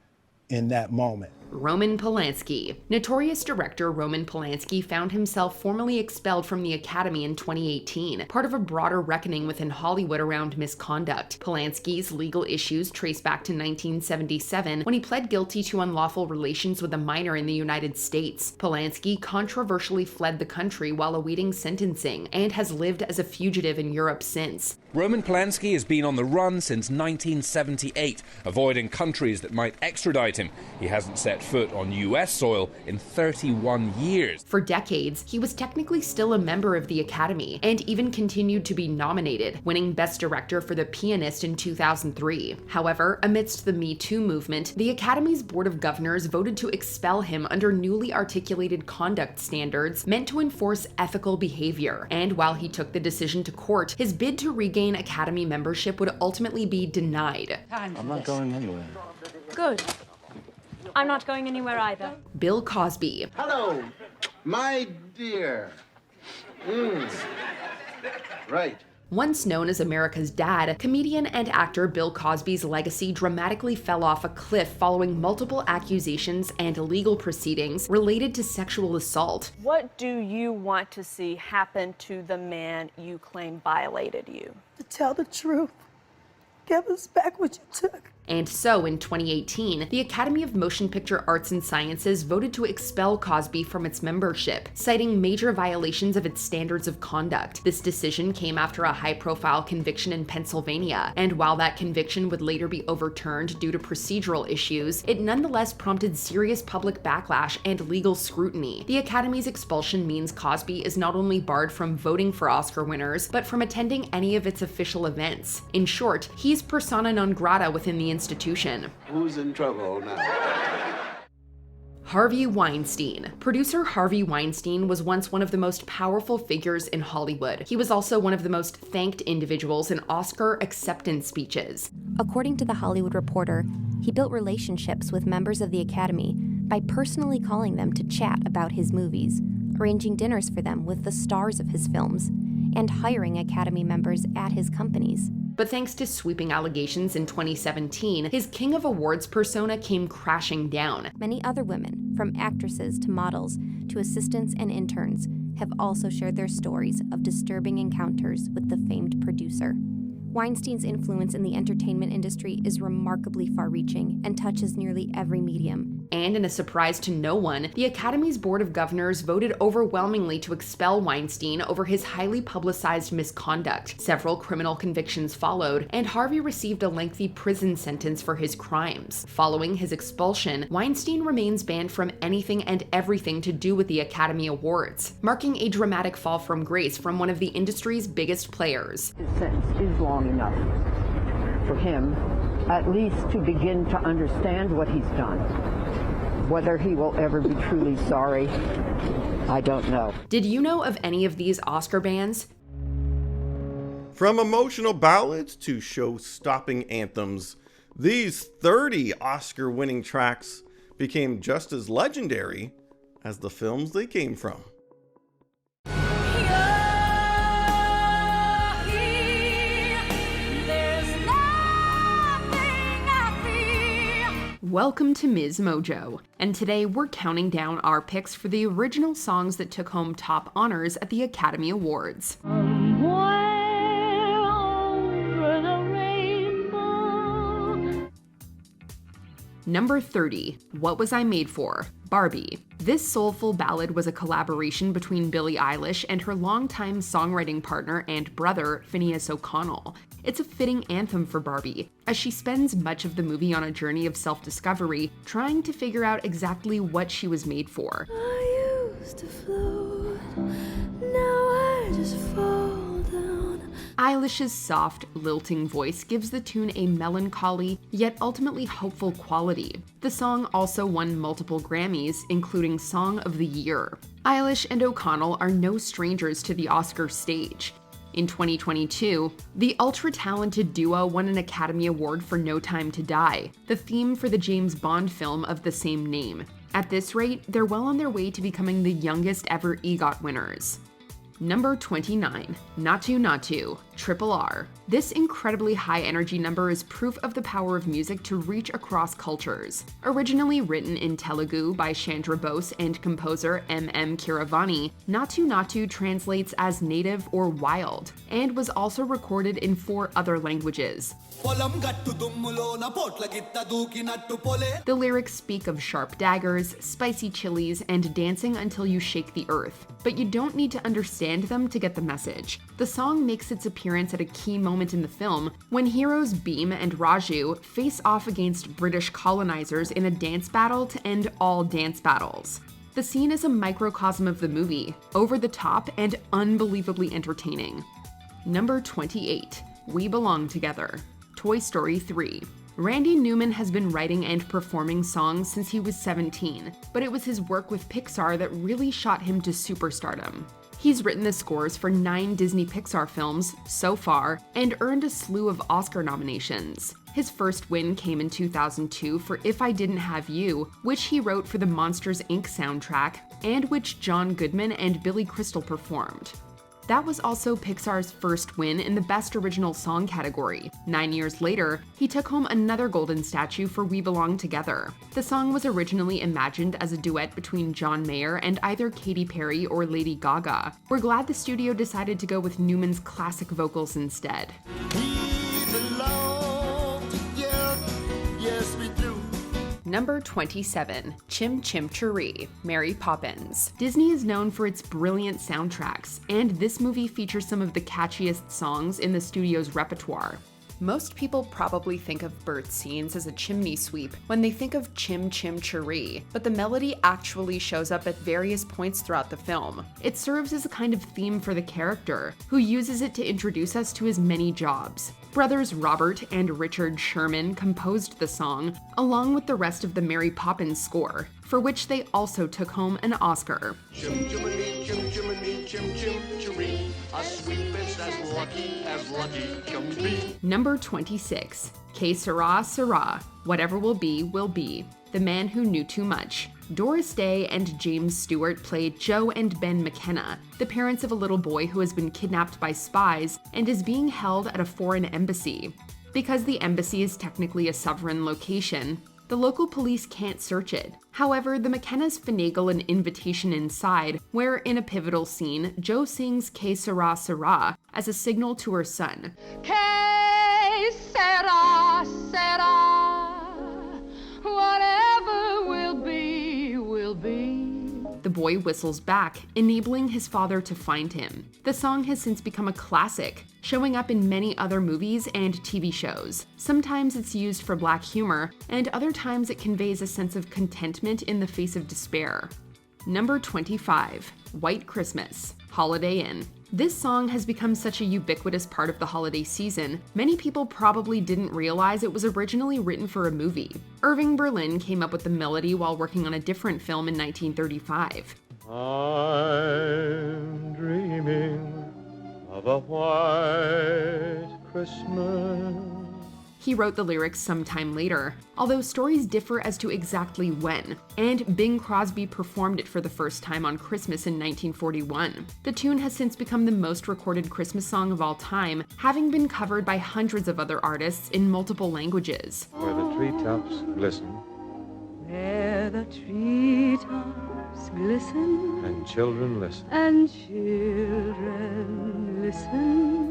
in that moment. Roman Polanski. Notorious director Roman Polanski found himself formally expelled from the Academy in 2018, part of a broader reckoning within Hollywood around misconduct. Polanski's legal issues trace back to 1977 when he pled guilty to unlawful relations with a minor in the United States. Polanski controversially fled the country while awaiting sentencing and has lived as a fugitive in Europe since. Roman Polanski has been on the run since 1978, avoiding countries that might extradite him. He hasn't set foot on US soil in 31 years. For decades, he was technically still a member of the Academy and even continued to be nominated, winning Best Director for The Pianist in 2003. However, amidst the Me Too movement, the Academy's Board of Governors voted to expel him under newly articulated conduct standards meant to enforce ethical behavior. And while he took the decision to court, his bid to regain Academy membership would ultimately be denied. I'm not going anywhere. Good. I'm not going anywhere either. Bill Cosby. Hello, my dear. Right. Once known as America's dad, comedian and actor Bill Cosby's legacy dramatically fell off a cliff following multiple accusations and legal proceedings related to sexual assault. What do you want to see happen to the man you claim violated you? To tell the truth, give us back what you took. And so, in 2018, the Academy of Motion Picture Arts and Sciences voted to expel Cosby from its membership, citing major violations of its standards of conduct. This decision came after a high-profile conviction in Pennsylvania, and while that conviction would later be overturned due to procedural issues, it nonetheless prompted serious public backlash and legal scrutiny. The Academy's expulsion means Cosby is not only barred from voting for Oscar winners, but from attending any of its official events. In short, he's persona non grata within the institution. Who's in trouble now? Harvey Weinstein. Producer Harvey Weinstein was once one of the most powerful figures in Hollywood. He was also one of the most thanked individuals in Oscar acceptance speeches. According to The Hollywood Reporter, he built relationships with members of the Academy by personally calling them to chat about his movies, arranging dinners for them with the stars of his films, and hiring Academy members at his companies. But thanks to sweeping allegations in 2017, his King of Awards persona came crashing down. Many other women, from actresses to models to assistants and interns, have also shared their stories of disturbing encounters with the famed producer. Weinstein's influence in the entertainment industry is remarkably far-reaching and touches nearly every medium. And in a surprise to no one, the Academy's Board of Governors voted overwhelmingly to expel Weinstein over his highly publicized misconduct. Several criminal convictions followed, and Harvey received a lengthy prison sentence for his crimes. Following his expulsion, Weinstein remains banned from anything and everything to do with the Academy Awards, marking a dramatic fall from grace from one of the industry's biggest players. His sentence is long enough for him, at least to begin to understand what he's done. Whether he will ever be truly sorry, I don't know. Did you know of any of these Oscar bans? From emotional ballads to show-stopping anthems, these 30 Oscar-winning tracks became just as legendary as the films they came from. Welcome to MsMojo, and today we're counting down our picks for the original songs that took home top honors at the Academy Awards. Number 30, What Was I Made For? Barbie. This soulful ballad was a collaboration between Billie Eilish and her longtime songwriting partner and brother, Phineas O'Connell. It's a fitting anthem for Barbie, as she spends much of the movie on a journey of self-discovery, trying to figure out exactly what she was made for. I used to float, now I just fall down. Eilish's soft, lilting voice gives the tune a melancholy, yet ultimately hopeful quality. The song also won multiple Grammys, including Song of the Year. Eilish and O'Connell are no strangers to the Oscar stage. In 2022, the ultra-talented duo won an Academy Award for No Time to Die, the theme for the James Bond film of the same name. At this rate, they're well on their way to becoming the youngest ever EGOT winners. Number 29, Natu Natu, Triple R. This incredibly high-energy number is proof of the power of music to reach across cultures. Originally written in Telugu by Chandra Bose and composer M.M. Keeravani, Natu Natu translates as native or wild, and was also recorded in 4 other languages. The lyrics speak of sharp daggers, spicy chilies, and dancing until you shake the earth, but you don't need to understand them to get the message. The song makes its appearance at a key moment in the film when heroes Bheem and Raju face off against British colonizers in a dance battle to end all dance battles. The scene is a microcosm of the movie, over the top and unbelievably entertaining. Number 28, We Belong Together, Toy Story 3. Randy Newman has been writing and performing songs since he was 17, but it was his work with Pixar that really shot him to superstardom. He's written the scores for 9 Disney Pixar films so far and earned a slew of Oscar nominations. His first win came in 2002 for If I Didn't Have You, which he wrote for the Monsters, Inc. soundtrack, and which John Goodman and Billy Crystal performed. That was also Pixar's first win in the Best Original Song category. 9 years later, he took home another golden statue for We Belong Together. The song was originally imagined as a duet between John Mayer and either Katy Perry or Lady Gaga. We're glad the studio decided to go with Newman's classic vocals instead. We belong together. Number 27, Chim Chim Cheree, Mary Poppins. Disney is known for its brilliant soundtracks, and this movie features some of the catchiest songs in the studio's repertoire. Most people probably think of birth scenes as a chimney sweep when they think of Chim Chim Cheree, but the melody actually shows up at various points throughout the film. It serves as a kind of theme for the character, who uses it to introduce us to his many jobs. Brothers Robert and Richard Sherman composed the song, along with the rest of the Mary Poppins score, for which they also took home an Oscar. Chim chimney, chim chimney, chim chim cheree. A sweet bitch as lucky can be. Number 26, Que Sera Sera, Whatever Will Be, The Man Who Knew Too Much. Doris Day and James Stewart played Joe and Ben McKenna, the parents of a little boy who has been kidnapped by spies and is being held at a foreign embassy. Because the embassy is technically a sovereign location, the local police can't search it. However, the McKennas finagle an invitation inside, where in a pivotal scene, Joe sings Que Sera Sera as a signal to her son. Que sera, sera, whatever will be, will be. The boy whistles back, enabling his father to find him. The song has since become a classic, showing up in many other movies and TV shows. Sometimes it's used for black humor, and other times it conveys a sense of contentment in the face of despair. Number 25, White Christmas, Holiday Inn. This song has become such a ubiquitous part of the holiday season, many people probably didn't realize it was originally written for a movie. Irving Berlin came up with the melody while working on a different film in 1935. I'm dreaming of a white Christmas. He wrote the lyrics sometime later, although stories differ as to exactly when, and Bing Crosby performed it for the first time on Christmas in 1941. The tune has since become the most recorded Christmas song of all time, having been covered by hundreds of other artists in multiple languages. Where the treetops glisten. Where the treetops glisten. And children listen. And children listen.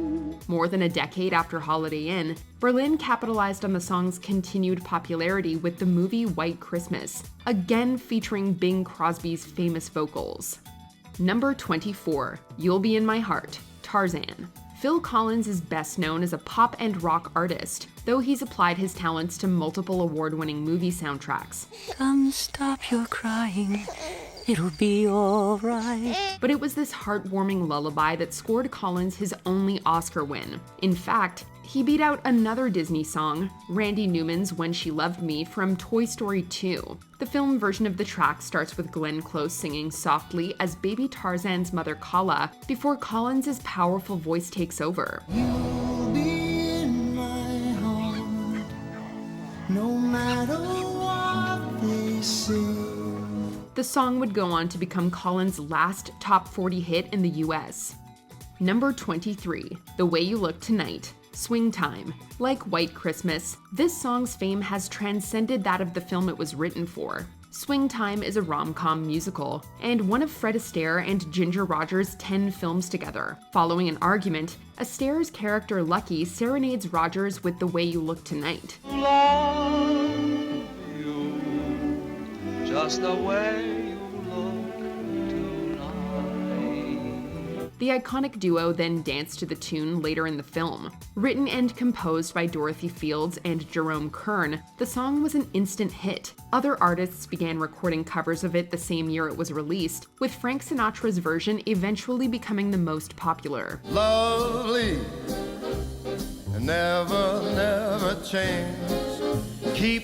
More than a decade after Holiday Inn, Berlin capitalized on the song's continued popularity with the movie White Christmas, again featuring Bing Crosby's famous vocals. Number 24, You'll Be in My Heart, Tarzan. Phil Collins is best known as a pop and rock artist, though he's applied his talents to multiple award-winning movie soundtracks. Come stop your crying. It'll be all right. But it was this heartwarming lullaby that scored Collins his only Oscar win. In fact, he beat out another Disney song, Randy Newman's When She Loved Me from Toy Story 2. The film version of the track starts with Glenn Close singing softly as baby Tarzan's mother Kala before Collins' powerful voice takes over. You'll be in my heart, no matter what they say. The song would go on to become Collins' last top 40 hit in the US. Number 23, The Way You Look Tonight, Swing Time. Like White Christmas, this song's fame has transcended that of the film it was written for. Swing Time is a rom-com musical, and one of Fred Astaire and Ginger Rogers' 10 films together. Following an argument, Astaire's character Lucky serenades Rogers with The Way You Look Tonight. Just the way you look tonight. The iconic duo then danced to the tune later in the film. Written and composed by Dorothy Fields and Jerome Kern, the song was an instant hit. Other artists began recording covers of it the same year it was released, with Frank Sinatra's version eventually becoming the most popular. Lovely, and never change. Keep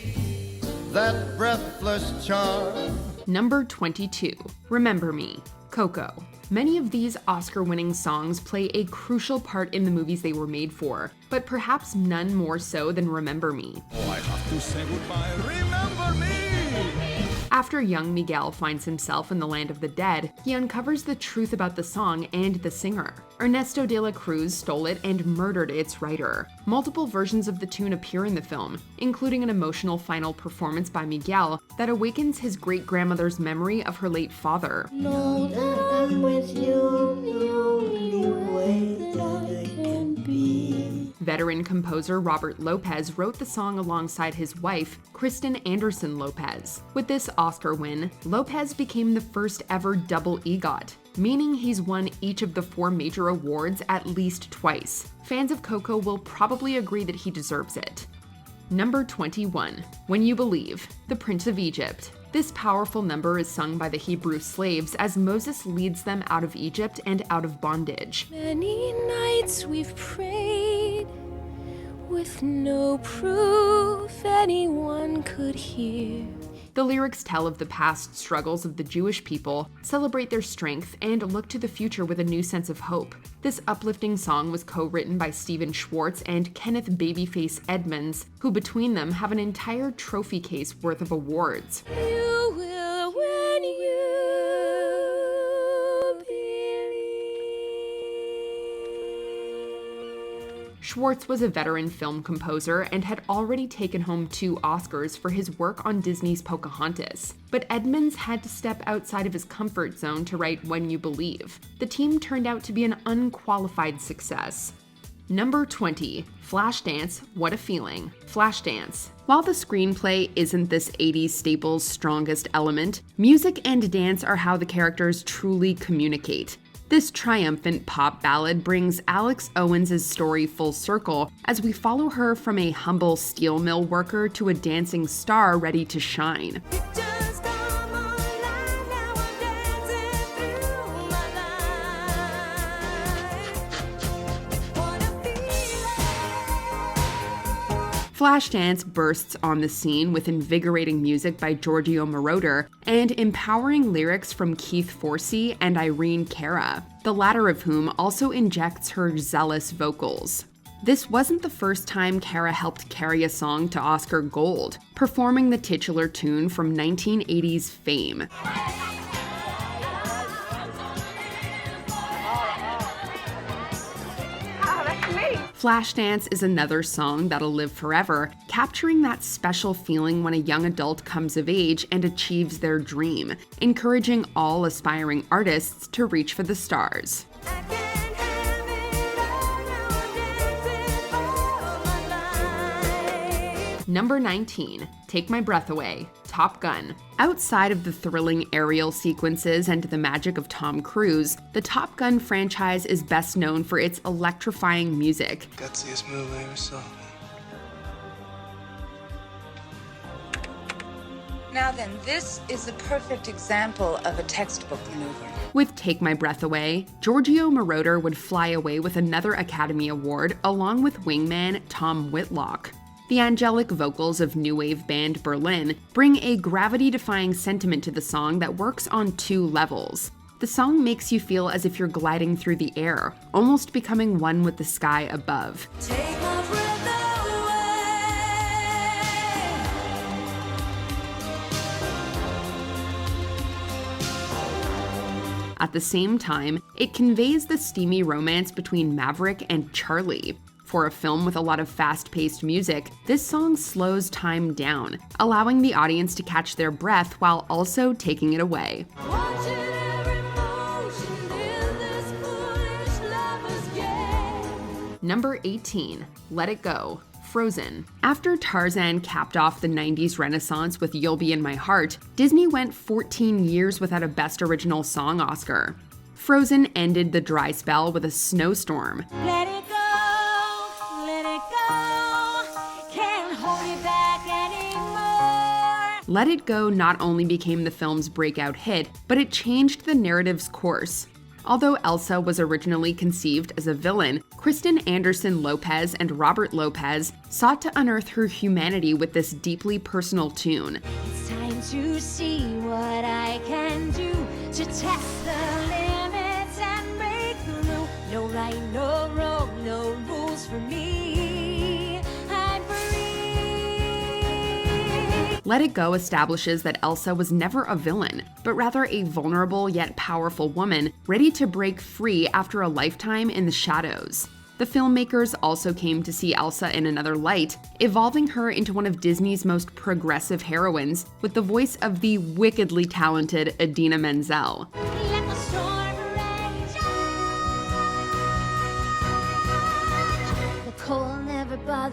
that breathless charm. Number 22, Remember Me, Coco. Many of these Oscar-winning songs play a crucial part in the movies they were made for, but perhaps none more so than Remember Me. Oh, I have to say goodbye. Remember me! After young Miguel finds himself in the land of the dead, he uncovers the truth about the song and the singer. Ernesto de la Cruz stole it and murdered its writer. Multiple versions of the tune appear in the film, including an emotional final performance by Miguel that awakens his great-grandmother's memory of her late father. Know that I'm with you, the only way that I can be. veteran composer Robert Lopez wrote the song alongside his wife, Kristen Anderson Lopez. With this Oscar win, Lopez became the first ever double EGOT, meaning he's won each of the 4 major awards at least twice. Fans of Coco will probably agree that he deserves it. Number 21, When You Believe, The Prince of Egypt. This powerful number is sung by the Hebrew slaves as Moses leads them out of Egypt and out of bondage. Many nights we've prayed with no proof anyone could hear. The lyrics tell of the past struggles of the Jewish people, celebrate their strength, and look to the future with a new sense of hope. This uplifting song was co-written by Stephen Schwartz and Kenneth Babyface Edmonds, who between them have an entire trophy case worth of awards. You will when you Schwartz was a veteran film composer and had already taken home 2 Oscars for his work on Disney's Pocahontas. But Edmonds had to step outside of his comfort zone to write When You Believe. The team turned out to be an unqualified success. Number 20, Flashdance, What a Feeling. Flashdance. While the screenplay isn't this 80s staple's strongest element, music and dance are how the characters truly communicate. This triumphant pop ballad brings Alex Owens' story full circle as we follow her from a humble steel mill worker to a dancing star ready to shine. Flashdance bursts on the scene with invigorating music by Giorgio Moroder and empowering lyrics from Keith Forsey and Irene Cara, the latter of whom also injects her zealous vocals. This wasn't the first time Cara helped carry a song to Oscar Gold, performing the titular tune from 1980's Fame. Flashdance is another song that'll live forever, capturing that special feeling when a young adult comes of age and achieves their dream, encouraging all aspiring artists to reach for the stars. Number 19, Take My Breath Away, Top Gun. Outside of the thrilling aerial sequences and the magic of Tom Cruise, the Top Gun franchise is best known for its electrifying music. Gutsiest move I ever saw. Now then, this is the perfect example of a textbook maneuver. With Take My Breath Away, Giorgio Moroder would fly away with another Academy Award along with wingman Tom Whitlock. The angelic vocals of new wave band Berlin bring a gravity-defying sentiment to the song that works on 2 levels. The song makes you feel as if you're gliding through the air, almost becoming one with the sky above. Take my breath away. At the same time, it conveys the steamy romance between Maverick and Charlie. For a film with a lot of fast-paced music, this song slows time down, allowing the audience to catch their breath while also taking it away. Number 18, Let It Go, Frozen. After Tarzan capped off the 90s renaissance with You'll Be in My Heart, Disney went 14 years without a Best Original Song Oscar. Frozen ended the dry spell with a snowstorm. Let it go, let it go, can't hold it back anymore. Let It Go not only became the film's breakout hit, but it changed the narrative's course. Although Elsa was originally conceived as a villain, Kristen Anderson Lopez and Robert Lopez sought to unearth her humanity with this deeply personal tune. It's time to see what I can do to test the limits and break through. No right, no wrong, no rules for me. I'm free. Let It Go establishes that Elsa was never a villain, but rather a vulnerable yet powerful woman ready to break free after a lifetime in the shadows. The filmmakers also came to see Elsa in another light, evolving her into one of Disney's most progressive heroines with the voice of the wickedly talented Idina Menzel. Let the storm rage on. The coldness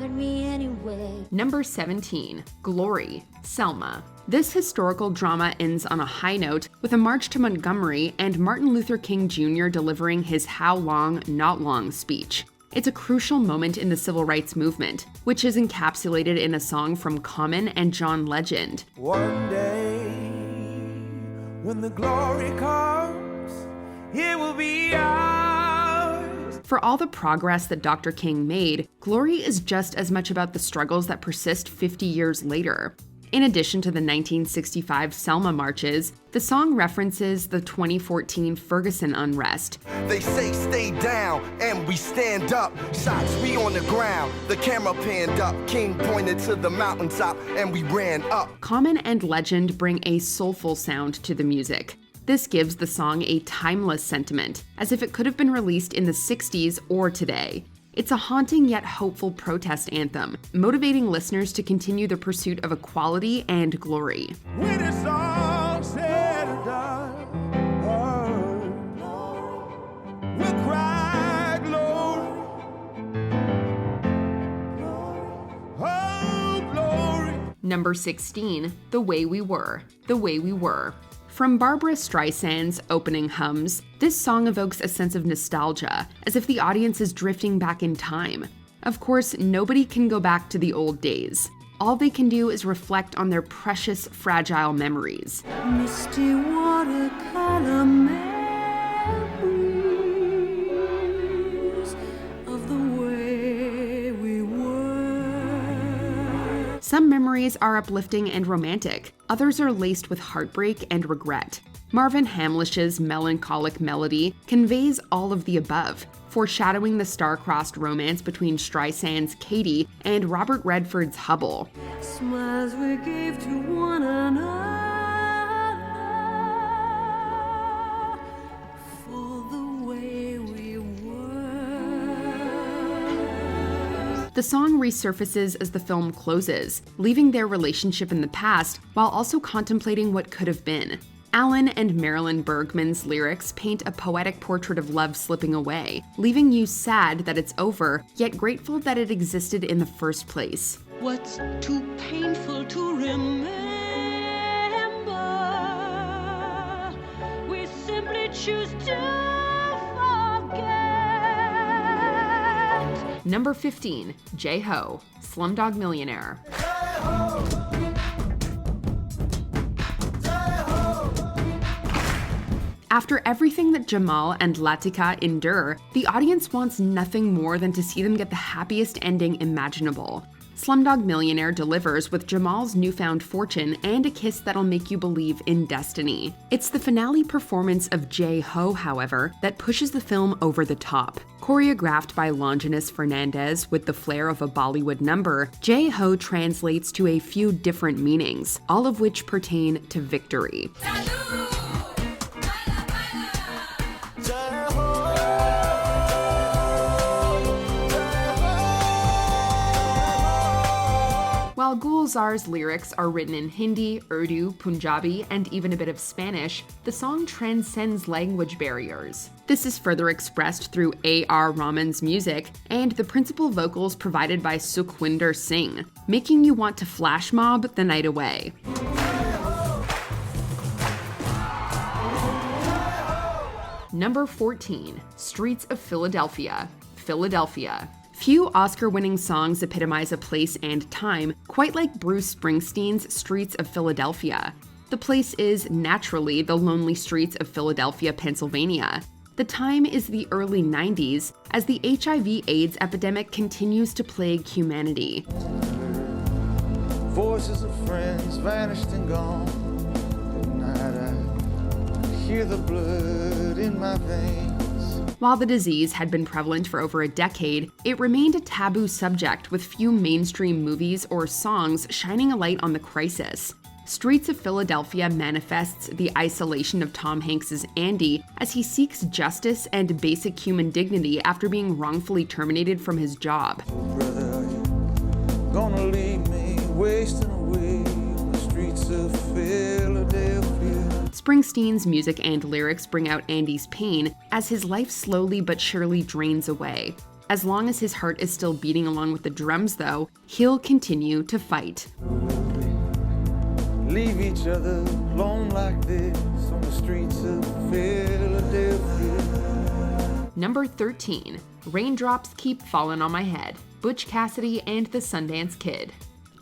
bothered me anyway. Number 17, Glory, Selma. This historical drama ends on a high note with a march to Montgomery and Martin Luther King Jr. delivering his "How long, not long" speech. It's a crucial moment in the civil rights movement, which is encapsulated in a song from Common and John Legend. One day, when the glory comes, it will be ours. For all the progress that Dr. King made, Glory is just as much about the struggles that persist 50 years later. In addition to the 1965 Selma marches, the song references the 2014 Ferguson unrest. They say stay down, and we stand up. Shots, we on the ground. The camera panned up. King pointed to the mountaintop, and we ran up. Common and Legend bring a soulful sound to the music. This gives the song a timeless sentiment, as if it could have been released in the 60s or today. It's a haunting yet hopeful protest anthem, motivating listeners to continue the pursuit of equality and glory. When it's all said and done, we'll cry glory. Oh, glory. Number 16, The Way We Were, The Way We Were. From Barbra Streisand's opening hums, this song evokes a sense of nostalgia, as if the audience is drifting back in time. Of course, nobody can go back to the old days. All they can do is reflect on their precious, fragile memories. Misty watercolor memories of the way we were. Some memories are uplifting and romantic, others are laced with heartbreak and regret. Marvin Hamlish's melancholic melody conveys all of the above, foreshadowing the star-crossed romance between Streisand's Katie and Robert Redford's Hubble. Smiles we gave to one another for the way we were. The song resurfaces as the film closes, leaving their relationship in the past while also contemplating what could have been. Alan and Marilyn Bergman's lyrics paint a poetic portrait of love slipping away, leaving you sad that it's over, yet grateful that it existed in the first place. What's too painful to remember? We simply choose to forget. Number 15, J-Ho, Slumdog Millionaire. After everything that Jamal and Latika endure, the audience wants nothing more than to see them get the happiest ending imaginable. Slumdog Millionaire delivers with Jamal's newfound fortune and a kiss that'll make you believe in destiny. It's the finale performance of J-Ho, however, that pushes the film over the top. Choreographed by Longinus Fernandez with the flair of a Bollywood number, J-Ho translates to a few different meanings, all of which pertain to victory. While Gulzar's lyrics are written in Hindi, Urdu, Punjabi, and even a bit of Spanish, the song transcends language barriers. This is further expressed through A.R. Rahman's music and the principal vocals provided by Sukhwinder Singh, making you want to flash mob the night away. Number 14, Streets of Philadelphia, Philadelphia. Few Oscar-winning songs epitomize a place and time quite like Bruce Springsteen's Streets of Philadelphia. The place is naturally the lonely streets of Philadelphia, Pennsylvania. The time is the early 90s as the HIV/AIDS epidemic continues to plague humanity. Voices of friends vanished and gone. At night I hear the blood in my veins. While the disease had been prevalent for over a decade, it remained a taboo subject with few mainstream movies or songs shining a light on the crisis. Streets of Philadelphia manifests the isolation of Tom Hanks's Andy as he seeks justice and basic human dignity after being wrongfully terminated from his job. Brother, you're gonna leave me wasting away on the streets of Philadelphia. Springsteen's music and lyrics bring out Andy's pain as his life slowly but surely drains away. As long as his heart is still beating along with the drums, though, he'll continue to fight. Leave each other alone like this on the streets of Philadelphia. Number 13, Raindrops Keep Falling on My Head, Butch Cassidy and the Sundance Kid.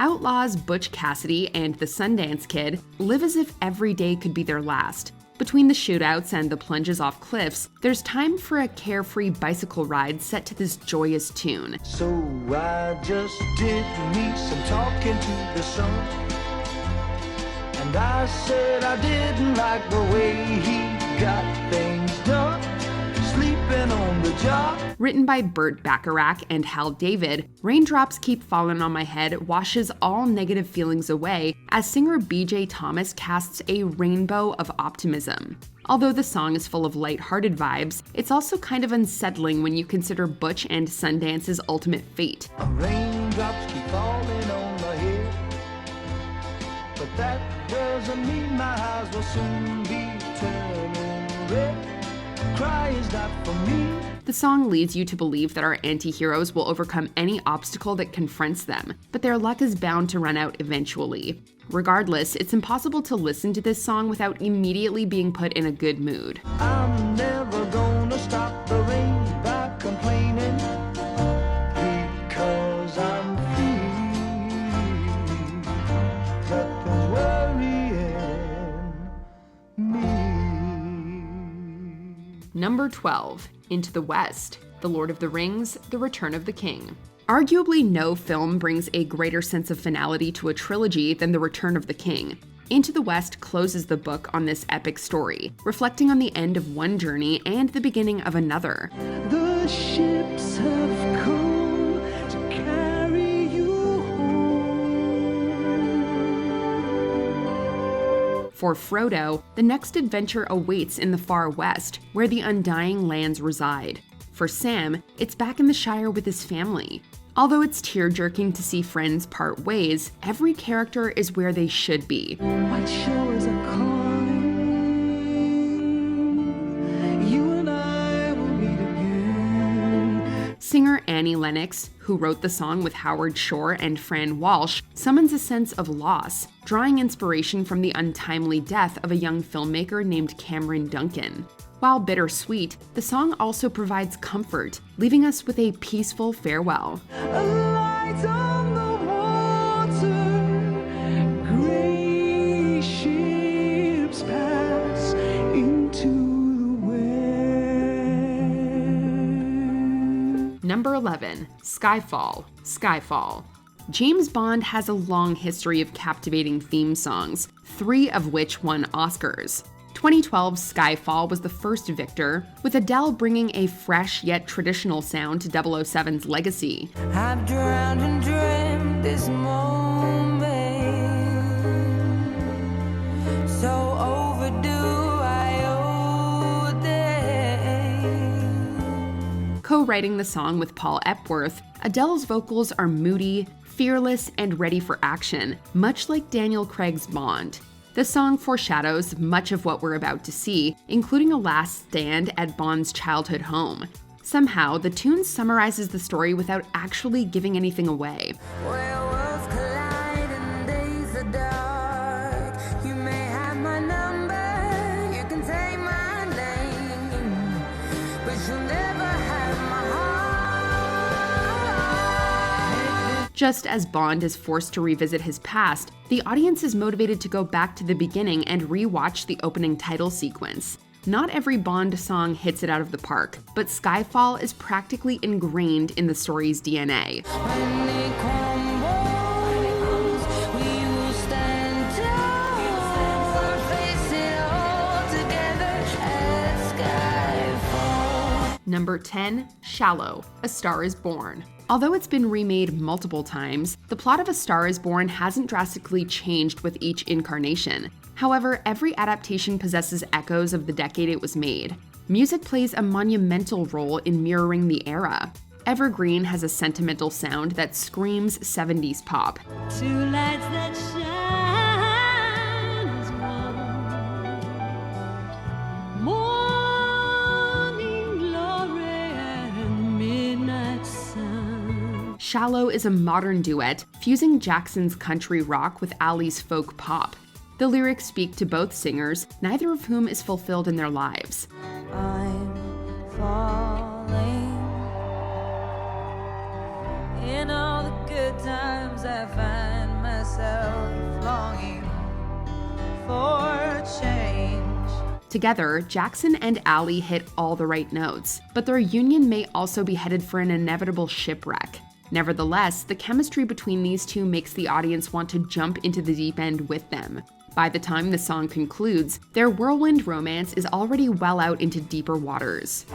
Outlaws Butch Cassidy and the Sundance Kid live as if every day could be their last. Between the shootouts and the plunges off cliffs, there's time for a carefree bicycle ride set to this joyous tune. So I just did me some talking to the sun. And I said I didn't like the way he got things done, sleeping on the job. Written by Burt Bacharach and Hal David, Raindrops Keep Falling on My Head washes all negative feelings away as singer B.J. Thomas casts a rainbow of optimism. Although the song is full of light-hearted vibes, it's also kind of unsettling when you consider Butch and Sundance's ultimate fate. Raindrops keep falling on my head, but that doesn't mean my eyes will soon be turning red. Cry is not for me. The song leads you to believe that our anti-heroes will overcome any obstacle that confronts them, but their luck is bound to run out eventually. Regardless, it's impossible to listen to this song without immediately being put in a good mood. I'm never gonna stop the rain by complaining, because I'm free. Nothing's worrying me. Number 12, Into the West, The Lord of the Rings, The Return of the King. Arguably no film brings a greater sense of finality to a trilogy than The Return of the King. Into the West closes the book on this epic story, reflecting on the end of one journey and the beginning of another. The ships have come to carry you home. For Frodo, the next adventure awaits in the far west, where the Undying Lands reside. For Sam, it's back in the Shire with his family. Although it's tear-jerking to see friends part ways, every character is where they should be. White shores are calling. You and I will meet again. Singer Annie Lennox, who wrote the song with Howard Shore and Fran Walsh, summons a sense of loss, drawing inspiration from the untimely death of a young filmmaker named Cameron Duncan. While bittersweet, the song also provides comfort, leaving us with a peaceful farewell. A light on the water, gray ships pass into the west. Number 11, Skyfall, Skyfall. James Bond has a long history of captivating theme songs, 3 of which won Oscars. 2012's Skyfall was the first victor, with Adele bringing a fresh yet traditional sound to 007's legacy. I've drowned and dreamt this moment, so overdue I owe them. Co-writing the song with Paul Epworth, Adele's vocals are moody, fearless, and ready for action, much like Daniel Craig's Bond. The song foreshadows much of what we're about to see, including a last stand at Bond's childhood home. Somehow, the tune summarizes the story without actually giving anything away. Werewolves collide in days of dark. You may have my number, you can take my name, but you'll never have my heart. Just as Bond is forced to revisit his past, the audience is motivated to go back to the beginning and re-watch the opening title sequence. Not every Bond song hits it out of the park, but Skyfall is practically ingrained in the story's DNA. When they crumble, we will stand tall, face it all together as Skyfall. Number 10, Shallow, A Star is Born. Although it's been remade multiple times, the plot of A Star is Born hasn't drastically changed with each incarnation. However, every adaptation possesses echoes of the decade it was made. Music plays a monumental role in mirroring the era. Evergreen has a sentimental sound that screams 70s pop. Two lights that shine as one. Morning glory and midnight Shallow is a modern duet fusing Jackson's country rock with Ali's folk pop. The lyrics speak to both singers, neither of whom is fulfilled in their lives. I'm falling. In all the good times I find myself longing for change. Together, Jackson and Ali hit all the right notes, but their union may also be headed for an inevitable shipwreck. Nevertheless, the chemistry between these two makes the audience want to jump into the deep end with them. By the time the song concludes, their whirlwind romance is already well out into deeper waters.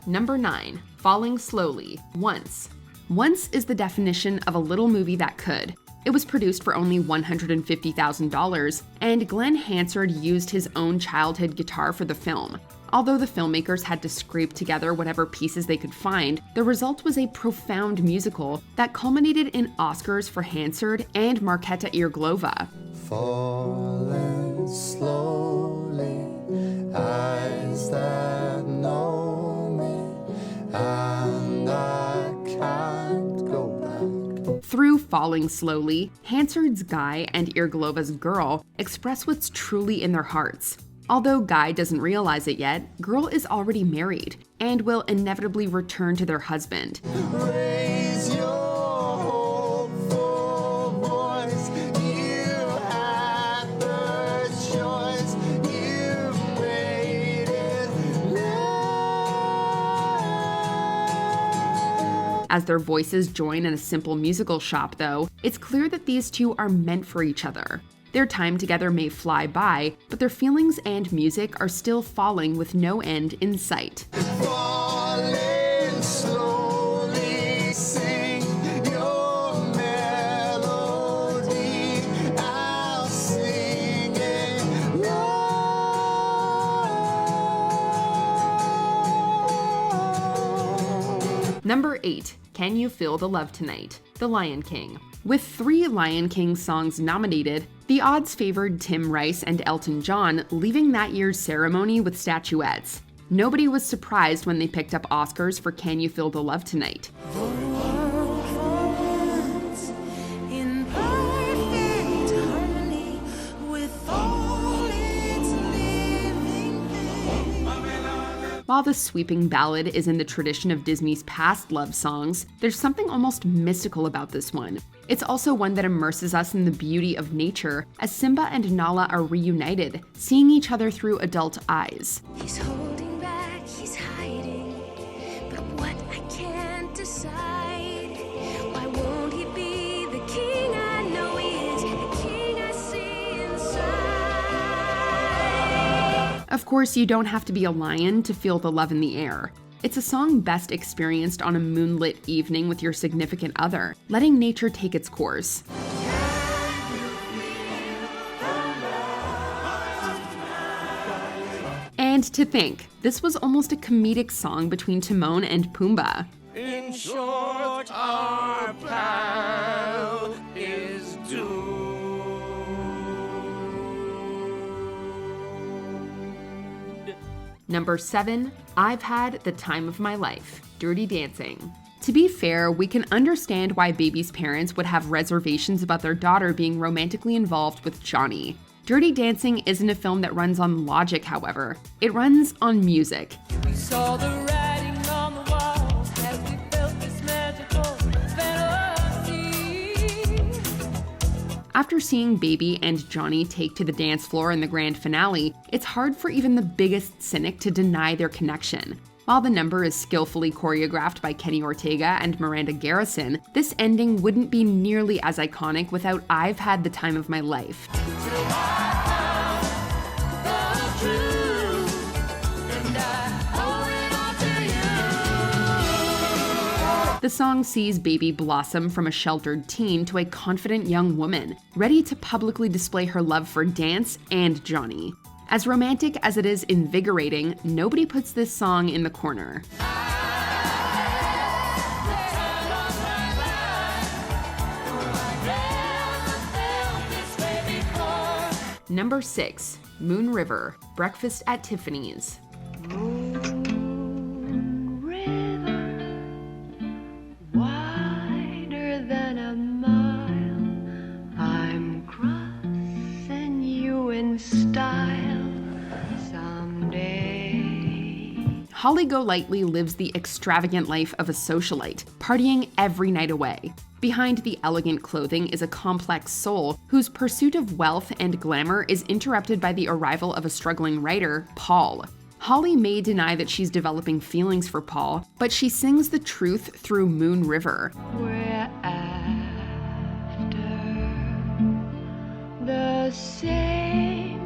Number 9. Falling Slowly, Once. Once is the definition of a little movie that could. It was produced for only $150,000, and Glenn Hansard used his own childhood guitar for the film. Although the filmmakers had to scrape together whatever pieces they could find, the result was a profound musical that culminated in Oscars for Hansard and Markéta Irglova. Falling slowly, eyes that know me, and I can't go back. Through Falling Slowly, Hansard's Guy and Irglova's Girl express what's truly in their hearts. Although Guy doesn't realize it yet, Girl is already married and will inevitably return to their husband. Raise your hopeful voice. You had the choice. You made it now. As their voices join in a simple musical shop, though, it's clear that these two are meant for each other. Their time together may fly by, but their feelings and music are still falling with no end in sight. Falling slowly, sing your melody. I'll sing it loud. Number 8. Can You Feel the Love Tonight? The Lion King. With 3 Lion King songs nominated, the odds favored Tim Rice and Elton John, leaving that year's ceremony with statuettes. Nobody was surprised when they picked up Oscars for Can You Feel the Love Tonight. While the sweeping ballad is in the tradition of Disney's past love songs, there's something almost mystical about this one. It's also one that immerses us in the beauty of nature as Simba and Nala are reunited, seeing each other through adult eyes. He's holding back, he's hiding, but what I can't decide. Why won't he be the king I know he is, the king I see inside? Of course, you don't have to be a lion to feel the love in the air. It's a song best experienced on a moonlit evening with your significant other, letting nature take its course. And to think, this was almost a comedic song between Timon and Pumbaa. In short, our pal is doomed. Number 7, I've Had the Time of My Life, Dirty Dancing. To be fair, we can understand why Baby's parents would have reservations about their daughter being romantically involved with Johnny. Dirty Dancing isn't a film that runs on logic, however. It runs on music. We saw the writing on the wall as we felt this magical fantasy. After seeing Baby and Johnny take to the dance floor in the grand finale, it's hard for even the biggest cynic to deny their connection. While the number is skillfully choreographed by Kenny Ortega and Miranda Garrison, this ending wouldn't be nearly as iconic without I've Had the Time of My Life. The song sees Baby blossom from a sheltered teen to a confident young woman, ready to publicly display her love for dance and Johnny. As romantic as it is invigorating, nobody puts this song in the corner. Number 6, Moon River, Breakfast at Tiffany's. Wider than a mile, I'm crossing you in style someday. Holly Golightly lives the extravagant life of a socialite, partying every night away. Behind the elegant clothing is a complex soul whose pursuit of wealth and glamour is interrupted by the arrival of a struggling writer, Paul. Holly may deny that she's developing feelings for Paul, but she sings the truth through Moon River. We're after the same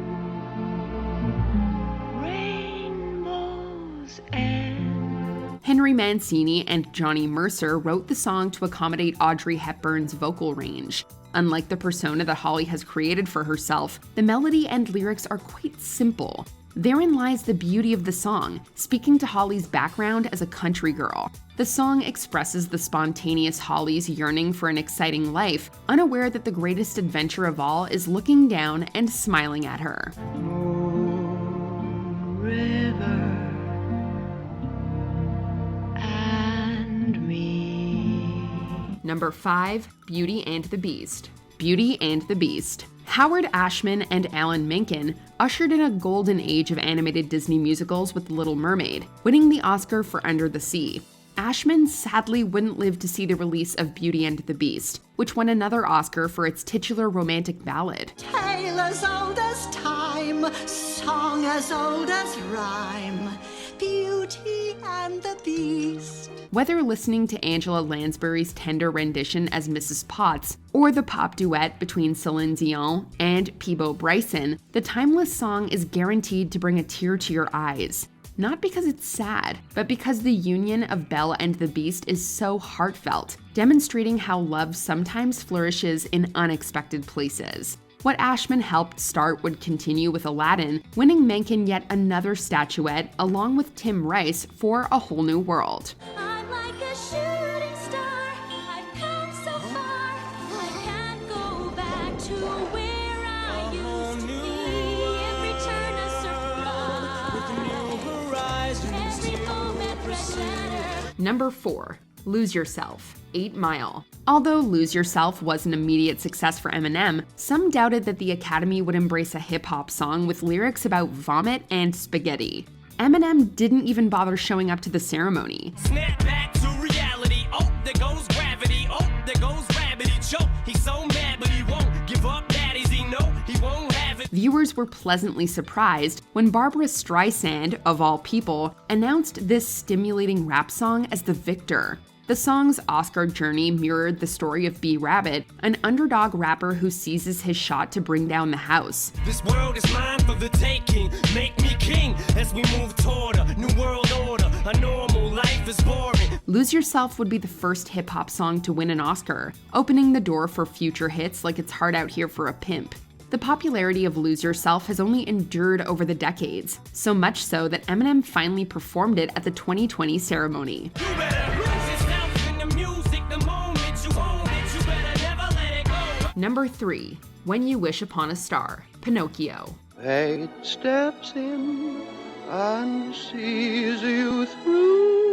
rainbows and Henry Mancini and Johnny Mercer wrote the song to accommodate Audrey Hepburn's vocal range. Unlike the persona that Holly has created for herself, the melody and lyrics are quite simple. Therein lies the beauty of the song, speaking to Holly's background as a country girl. The song expresses the spontaneous Holly's yearning for an exciting life, unaware that the greatest adventure of all is looking down and smiling at her. river and me. Number 5, Beauty and the Beast. Beauty and the Beast. Howard Ashman and Alan Menken ushered in a golden age of animated Disney musicals with The Little Mermaid, winning the Oscar for Under the Sea. Ashman sadly wouldn't live to see the release of Beauty and the Beast, which won another Oscar for its titular romantic ballad. Tale as old as time, song as old as rhyme, Beauty and the Beast. Whether listening to Angela Lansbury's tender rendition as Mrs. Potts, or the pop duet between Celine Dion and Peabo Bryson, the timeless song is guaranteed to bring a tear to your eyes. Not because it's sad, but because the union of Belle and the Beast is so heartfelt, demonstrating how love sometimes flourishes in unexpected places. What Ashman helped start would continue with Aladdin, winning Menken yet another statuette along with Tim Rice for A Whole New World. I'm like a shooting star, I've come so far, I can't go back to where I used to be. Every turn a surprise, every moment fresh letter. Number 4, Lose Yourself, 8 Mile. Although Lose Yourself was an immediate success for Eminem, some doubted that the Academy would embrace a hip-hop song with lyrics about vomit and spaghetti. Eminem didn't even bother showing up to the ceremony. Snap back to reality. Oh, there goes gravity. Oh, there goes gravity. Choke. He's so mad, but he won't give up. Daddies, he know he won't have it. Viewers were pleasantly surprised when Barbra Streisand, of all people, announced this stimulating rap song as the victor. The song's Oscar journey mirrored the story of B-Rabbit, an underdog rapper who seizes his shot to bring down the house. This world is mine for the taking. Make me king as we move toward a new world order. A normal life is boring. Lose Yourself would be the first hip-hop song to win an Oscar, opening the door for future hits like It's Hard Out Here for a Pimp. The popularity of Lose Yourself has only endured over the decades, so much so that Eminem finally performed it at the 2020 ceremony. Number 3, When You Wish Upon a Star, Pinocchio. Fate steps in and sees you through.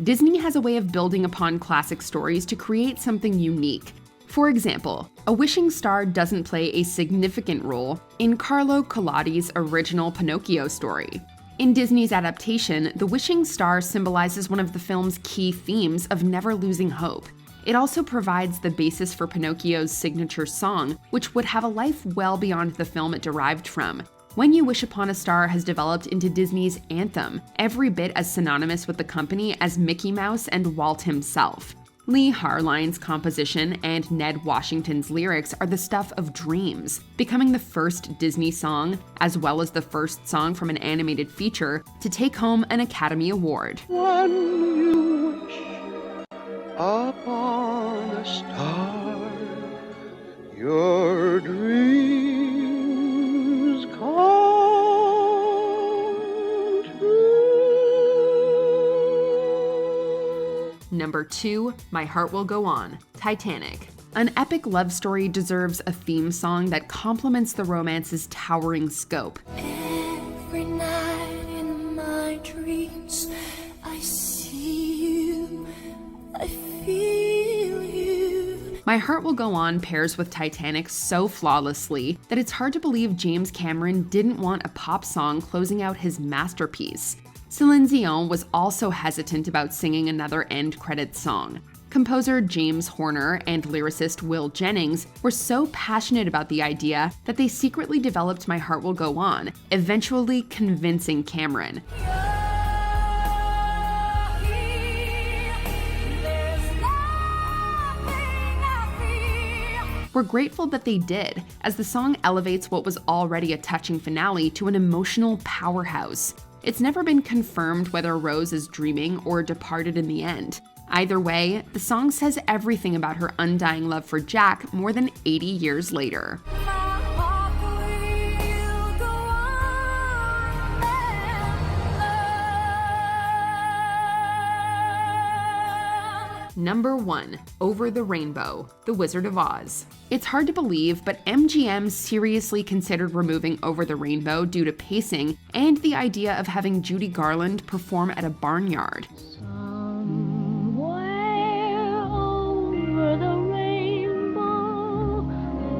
Disney has a way of building upon classic stories to create something unique. For example, a wishing star doesn't play a significant role in Carlo Collodi's original Pinocchio story. In Disney's adaptation, the wishing star symbolizes one of the film's key themes of never losing hope. It also provides the basis for Pinocchio's signature song, which would have a life well beyond the film it derived from. When You Wish Upon a Star has developed into Disney's anthem, every bit as synonymous with the company as Mickey Mouse and Walt himself. Lee Harline's composition and Ned Washington's lyrics are the stuff of dreams, becoming the first Disney song, as well as the first song from an animated feature, to take home an Academy Award. When you wish upon a star, your dreams come true. Number 2, My Heart Will Go On, Titanic. An epic love story deserves a theme song that complements the romance's towering scope. Every night in my dreams, I see you, I feel you. My Heart Will Go On pairs with Titanic so flawlessly that it's hard to believe James Cameron didn't want a pop song closing out his masterpiece. Celine Dion was also hesitant about singing another end credits song. Composer James Horner and lyricist Will Jennings were so passionate about the idea that they secretly developed My Heart Will Go On, eventually convincing Cameron. We're grateful that they did, as the song elevates what was already a touching finale to an emotional powerhouse. It's never been confirmed whether Rose is dreaming or departed in the end. Either way, the song says everything about her undying love for Jack more than 80 years later. Number 1, Over the Rainbow, The Wizard of Oz. It's hard to believe, but MGM seriously considered removing Over the Rainbow due to pacing and the idea of having Judy Garland perform at a barnyard. Over the rainbow,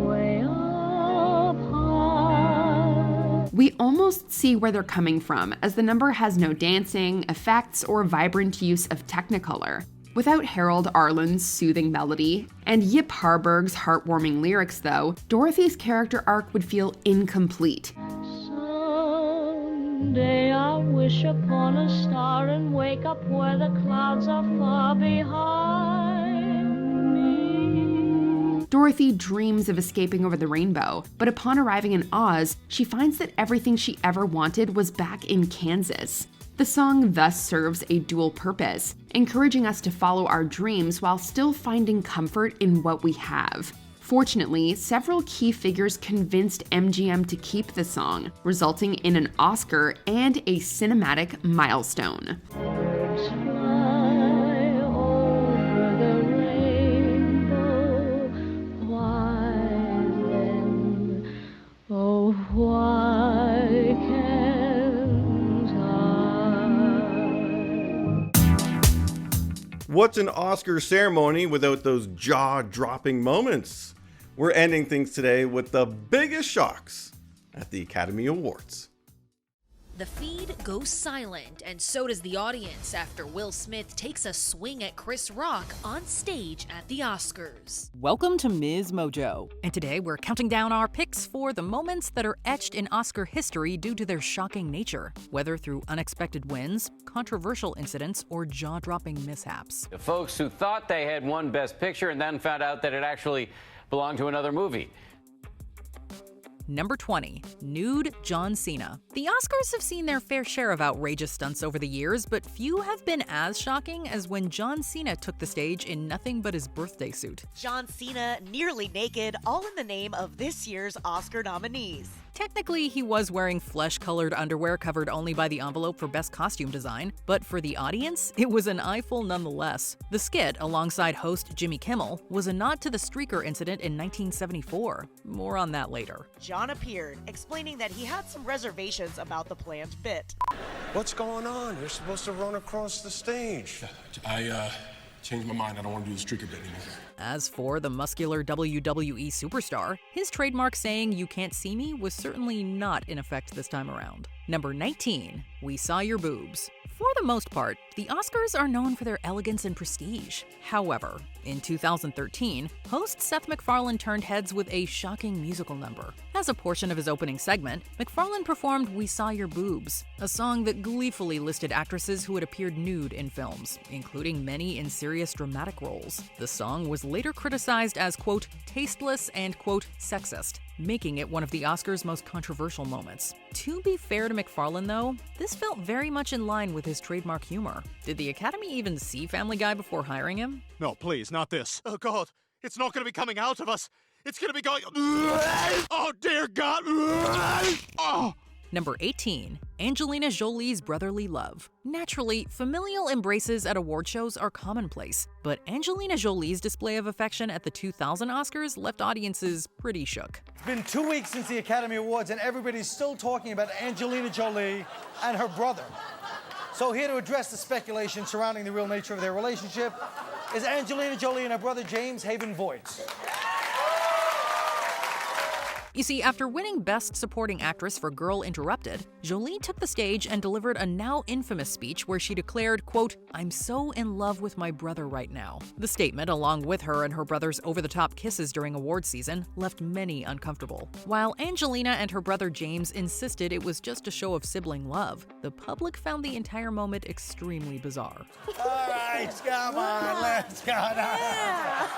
way up high. We almost see where they're coming from, as the number has no dancing, effects, or vibrant use of Technicolor. Without Harold Arlen's soothing melody and Yip Harburg's heartwarming lyrics, though, Dorothy's character arc would feel incomplete. Someday I wish upon a star and wake up where the clouds are far behind me. Dorothy dreams of escaping over the rainbow, but upon arriving in Oz, she finds that everything she ever wanted was back in Kansas. The song thus serves a dual purpose, encouraging us to follow our dreams while still finding comfort in what we have. Fortunately, several key figures convinced MGM to keep the song, resulting in an Oscar and a cinematic milestone. Birds fly over the rainbow. Why then, oh why can't I? What's an Oscar ceremony without those jaw-dropping moments? We're ending things today with the biggest shocks at the Academy Awards. The feed goes silent, and so does the audience after Will Smith takes a swing at Chris Rock on stage at the Oscars. Welcome to MsMojo, and today we're counting down our picks for the moments that are etched in Oscar history due to their shocking nature, whether through unexpected wins, controversial incidents, or jaw-dropping mishaps. The folks who thought they had won Best Picture and then found out that it actually belonged to another movie. Number 20, Nude John Cena. The Oscars have seen their fair share of outrageous stunts over the years, but few have been as shocking as when John Cena took the stage in nothing but his birthday suit. John Cena nearly naked, all in the name of this year's Oscar nominees. Technically, he was wearing flesh-colored underwear covered only by the envelope for Best Costume Design, but for the audience, it was an eyeful nonetheless. The skit, alongside host Jimmy Kimmel, was a nod to the streaker incident in 1974. More on that later. John appeared, explaining that he had some reservations about the planned bit. What's going on? You're supposed to run across the stage. I changed my mind. I don't want to do the streaker bit anymore. As for the muscular WWE superstar, his trademark saying "you can't see me" was certainly not in effect this time around. Number 19, We Saw Your Boobs. For the most part, the Oscars are known for their elegance and prestige. However, in 2013, host Seth MacFarlane turned heads with a shocking musical number. As a portion of his opening segment, MacFarlane performed We Saw Your Boobs, a song that gleefully listed actresses who had appeared nude in films, including many in serious dramatic roles. The song was later criticized as, quote, tasteless and, quote, sexist, making it one of the Oscars' most controversial moments. To be fair to MacFarlane, though, this felt very much in line with his trademark humor. Did the Academy even see Family Guy before hiring him? No, please, not this. Oh, God, it's not going to be coming out of us. It's going to be going... Oh, dear God. Oh. Number 18. Angelina Jolie's brotherly love. Naturally, familial embraces at award shows are commonplace, but Angelina Jolie's display of affection at the 2000 Oscars left audiences pretty shook. It's been 2 weeks since the Academy Awards and everybody's still talking about Angelina Jolie and her brother. So here to address the speculation surrounding the real nature of their relationship is Angelina Jolie and her brother James Haven Voight. You see, after winning Best Supporting Actress for Girl Interrupted, Jolie took the stage and delivered a now infamous speech where she declared, quote, "I'm so in love with my brother right now." The statement, along with her and her brother's over-the-top kisses during awards season, left many uncomfortable. While Angelina and her brother James insisted it was just a show of sibling love, the public found the entire moment extremely bizarre. All right, come on, let's go now.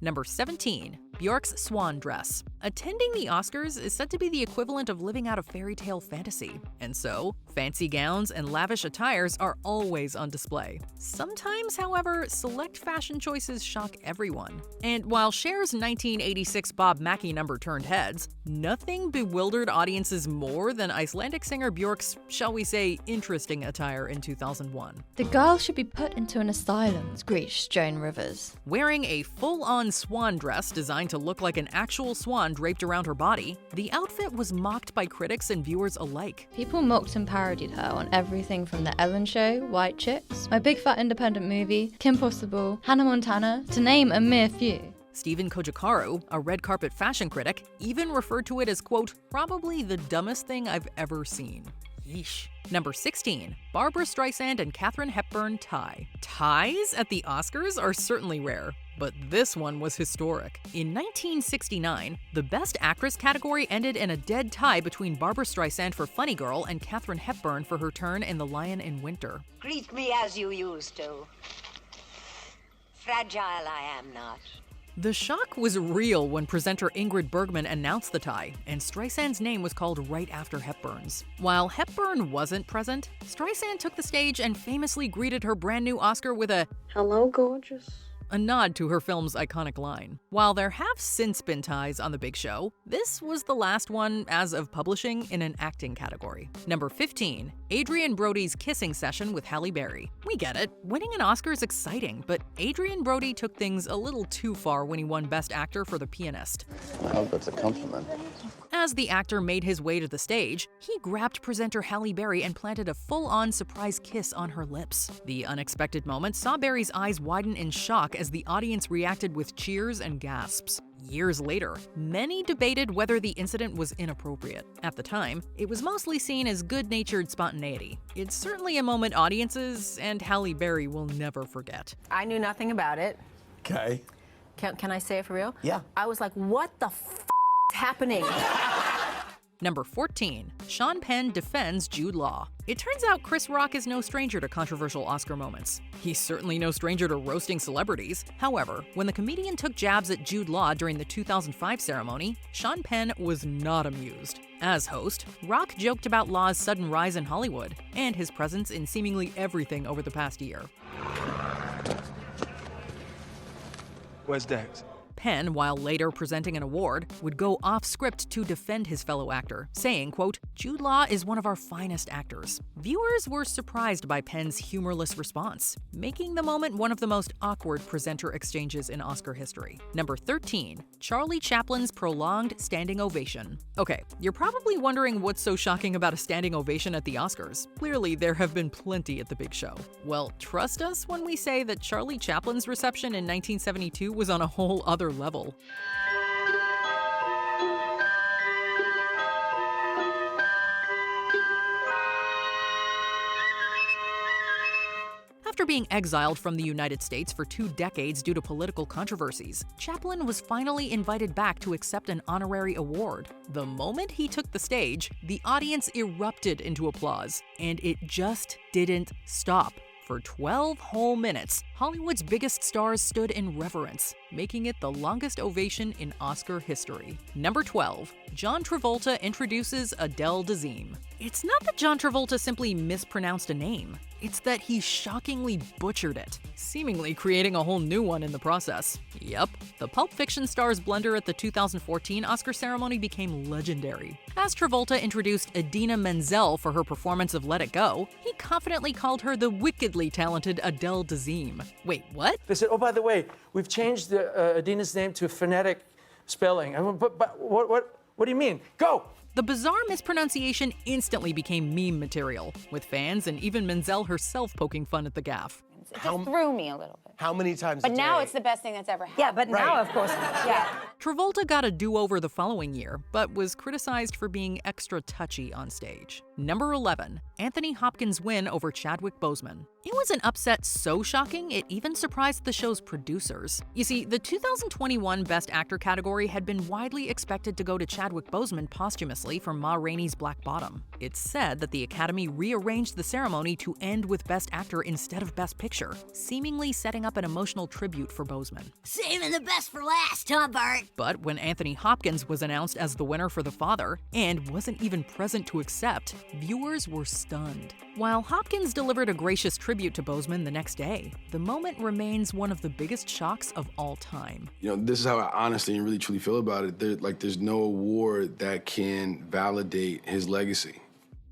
Number 17. Bjork's swan dress. Attending the Oscars is said to be the equivalent of living out a fairy tale fantasy, and so fancy gowns and lavish attires are always on display. Sometimes, however, select fashion choices shock everyone. And while Cher's 1986 Bob Mackie number turned heads, nothing bewildered audiences more than Icelandic singer Bjork's, shall we say, interesting attire in 2001. The girl should be put into an asylum, screeched Joan Rivers. Wearing a full-on swan dress designed to look like an actual swan draped around her body, the outfit was mocked by critics and viewers alike. People mocked and parodied her on everything from The Ellen Show, White Chicks, My Big Fat Independent Movie, Kim Possible, Hannah Montana, to name a mere few. Stephen Kojakaru, a red carpet fashion critic, even referred to it as, quote, "probably the dumbest thing I've ever seen." Yeesh. Number 16. Barbra Streisand and Katharine Hepburn tie. Ties at the Oscars are certainly rare, but this one was historic. In 1969, the Best Actress category ended in a dead tie between Barbra Streisand for Funny Girl and Katharine Hepburn for her turn in The Lion in Winter. Greet me as you used to. Fragile I am not. The shock was real when presenter Ingrid Bergman announced the tie, and Streisand's name was called right after Hepburn's. While Hepburn wasn't present, Streisand took the stage and famously greeted her brand new Oscar with a "Hello, gorgeous," a nod to her film's iconic line. While there have since been ties on The Big Show, this was the last one as of publishing in an acting category. Number 15. Adrian Brody's kissing session with Halle Berry. We get it, winning an Oscar is exciting, but Adrian Brody took things a little too far when he won Best Actor for The Pianist. I hope that's a compliment. As the actor made his way to the stage, he grabbed presenter Halle Berry and planted a full-on surprise kiss on her lips. The unexpected moment saw Berry's eyes widen in shock as the audience reacted with cheers and gasps. Years later, many debated whether the incident was inappropriate. At the time, it was mostly seen as good-natured spontaneity. It's certainly a moment audiences and Halle Berry will never forget. I knew nothing about it. Okay. Can I say it for real? Yeah. I was like, what the f is happening? Number 14. Sean Penn defends Jude Law. It turns out Chris Rock is no stranger to controversial Oscar moments. He's certainly no stranger to roasting celebrities. However, when the comedian took jabs at Jude Law during the 2005 ceremony, Sean Penn was not amused. As host, Rock joked about Law's sudden rise in Hollywood and his presence in seemingly everything over the past year. Where's Dex? Penn, while later presenting an award, would go off script to defend his fellow actor, saying, quote, "Jude Law is one of our finest actors." Viewers were surprised by Penn's humorless response, making the moment one of the most awkward presenter exchanges in Oscar history. Number 13. Charlie Chaplin's prolonged standing ovation. Okay, you're probably wondering what's so shocking about a standing ovation at the Oscars. Clearly, there have been plenty at The Big Show. Well, trust us when we say that Charlie Chaplin's reception in 1972 was on a whole other level. After being exiled from the United States for 2 decades due to political controversies, Chaplin was finally invited back to accept an honorary award. The moment he took the stage, the audience erupted into applause, and it just didn't stop. For 12 whole minutes, Hollywood's biggest stars stood in reverence, making it the longest ovation in Oscar history. Number 12. John Travolta introduces Adele Dazeem. It's not that John Travolta simply mispronounced a name. It's that he shockingly butchered it, seemingly creating a whole new one in the process. Yep, the Pulp Fiction star's blunder at the 2014 Oscar ceremony became legendary. As Travolta introduced Idina Menzel for her performance of Let It Go, he confidently called her the wickedly talented Adele Dazeem. Wait, what? They said, oh, by the way, we've changed Idina's name to phonetic spelling. I went, but what do you mean? Go! The bizarre mispronunciation instantly became meme material, with fans and even Menzel herself poking fun at the gaffe. It just threw me a little bit. How many times But a now day? it's the best thing that's ever happened. Yeah, but now, of course, yeah. Travolta got a do-over the following year, but was criticized for being extra touchy on stage. Number 11, Anthony Hopkins' win over Chadwick Boseman. It was an upset so shocking it even surprised the show's producers. You see, the 2021 Best Actor category had been widely expected to go to Chadwick Boseman posthumously for Ma Rainey's Black Bottom. It's said that the Academy rearranged the ceremony to end with Best Actor instead of Best Picture, seemingly setting up an emotional tribute for Boseman. Saving the best for last, huh, Bart? But when Anthony Hopkins was announced as the winner for The Father, and wasn't even present to accept, viewers were stunned. While Hopkins delivered a gracious tribute to Boseman the next day, the moment remains one of the biggest shocks of all time. You know, this is how I honestly and really truly feel about it. There's no award that can validate his legacy.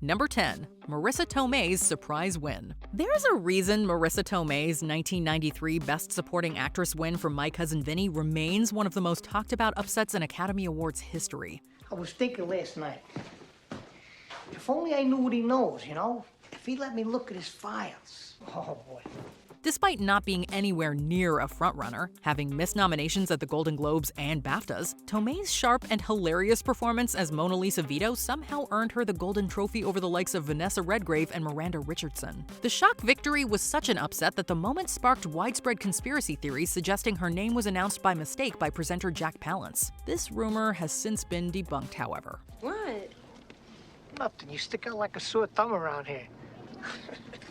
Number 10, Marissa Tomei's surprise win. There's a reason Marissa Tomei's 1993 Best Supporting Actress win for My Cousin Vinny remains one of the most talked about upsets in Academy Awards history. I was thinking last night, if only I knew what he knows, you know? If he let me look at his files. Oh, boy. Despite not being anywhere near a frontrunner, having missed nominations at the Golden Globes and BAFTAs, Tomei's sharp and hilarious performance as Mona Lisa Vito somehow earned her the Golden Trophy over the likes of Vanessa Redgrave and Miranda Richardson. The shock victory was such an upset that the moment sparked widespread conspiracy theories suggesting her name was announced by mistake by presenter Jack Palance. This rumor has since been debunked, however. What? Nothing. You stick out like a sore thumb around here.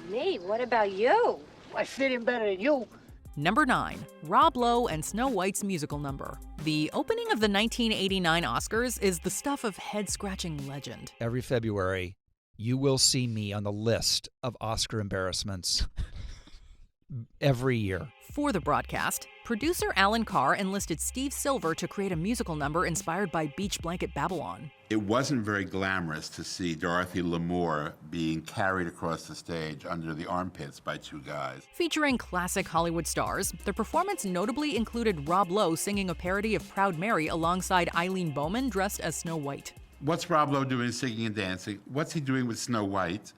Me? What about you? I fit in better than you. Number 9, Rob Lowe and Snow White's musical number. The opening of the 1989 Oscars is the stuff of head-scratching legend. Every February, you will see me on the list of Oscar embarrassments every year. For the broadcast, producer Alan Carr enlisted Steve Silver to create a musical number inspired by Beach Blanket Babylon. It wasn't very glamorous to see Dorothy Lamour being carried across the stage under the armpits by two guys. Featuring classic Hollywood stars, the performance notably included Rob Lowe singing a parody of Proud Mary alongside Eileen Bowman dressed as Snow White. What's Rob Lowe doing singing and dancing? What's he doing with Snow White?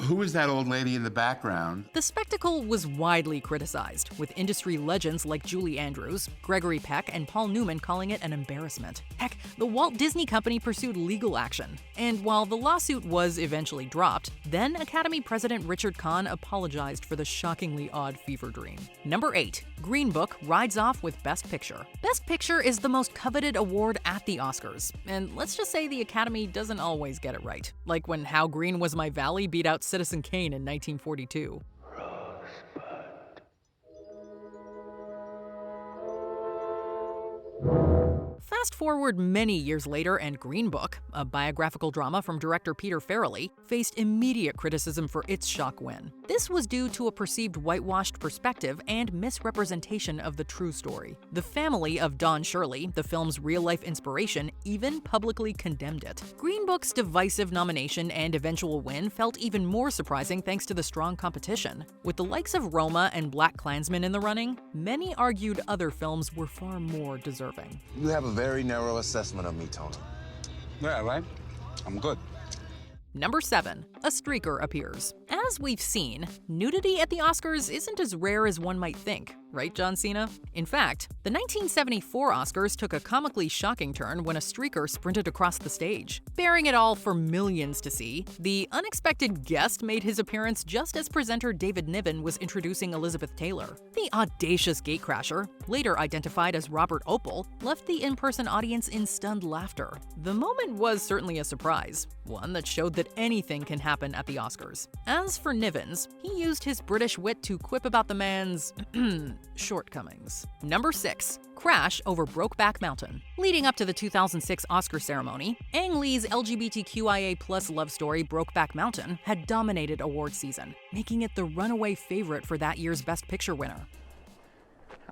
Who is that old lady in the background? The spectacle was widely criticized, with industry legends like Julie Andrews, Gregory Peck, and Paul Newman calling it an embarrassment. Heck, the Walt Disney Company pursued legal action. And while the lawsuit was eventually dropped, then Academy President Richard Kahn apologized for the shockingly odd fever dream. Number 8, Green Book rides off with Best Picture. Best Picture is the most coveted award at the Oscars, and let's just say the Academy doesn't always get it right. Like when How Green Was My Valley beat out Citizen Kane in 1942. Fast forward many years later and Green Book, a biographical drama from director Peter Farrelly, faced immediate criticism for its shock win. This was due to a perceived whitewashed perspective and misrepresentation of the true story. The family of Don Shirley, the film's real-life inspiration, even publicly condemned it. Green Book's divisive nomination and eventual win felt even more surprising thanks to the strong competition. With the likes of Roma and BlacKkKlansman in the running, many argued other films were far more deserving. You have a very narrow assessment of me, Tony. Yeah, right? I'm good. Number 7, a streaker appears. As we've seen, nudity at the Oscars isn't as rare as one might think, right, John Cena? In fact, the 1974 Oscars took a comically shocking turn when a streaker sprinted across the stage. Bearing it all for millions to see, the unexpected guest made his appearance just as presenter David Niven was introducing Elizabeth Taylor. The audacious gatecrasher, later identified as Robert Opel, left the in-person audience in stunned laughter. The moment was certainly a surprise, one that showed that anything can happen at the Oscars. As As for Nivens, he used his British wit to quip about the man's shortcomings. Number 6. Crash over Brokeback Mountain. Leading up to the 2006 Oscar ceremony, Ang Lee's LGBTQIA+ love story Brokeback Mountain had dominated award season, making it the runaway favorite for that year's Best Picture winner.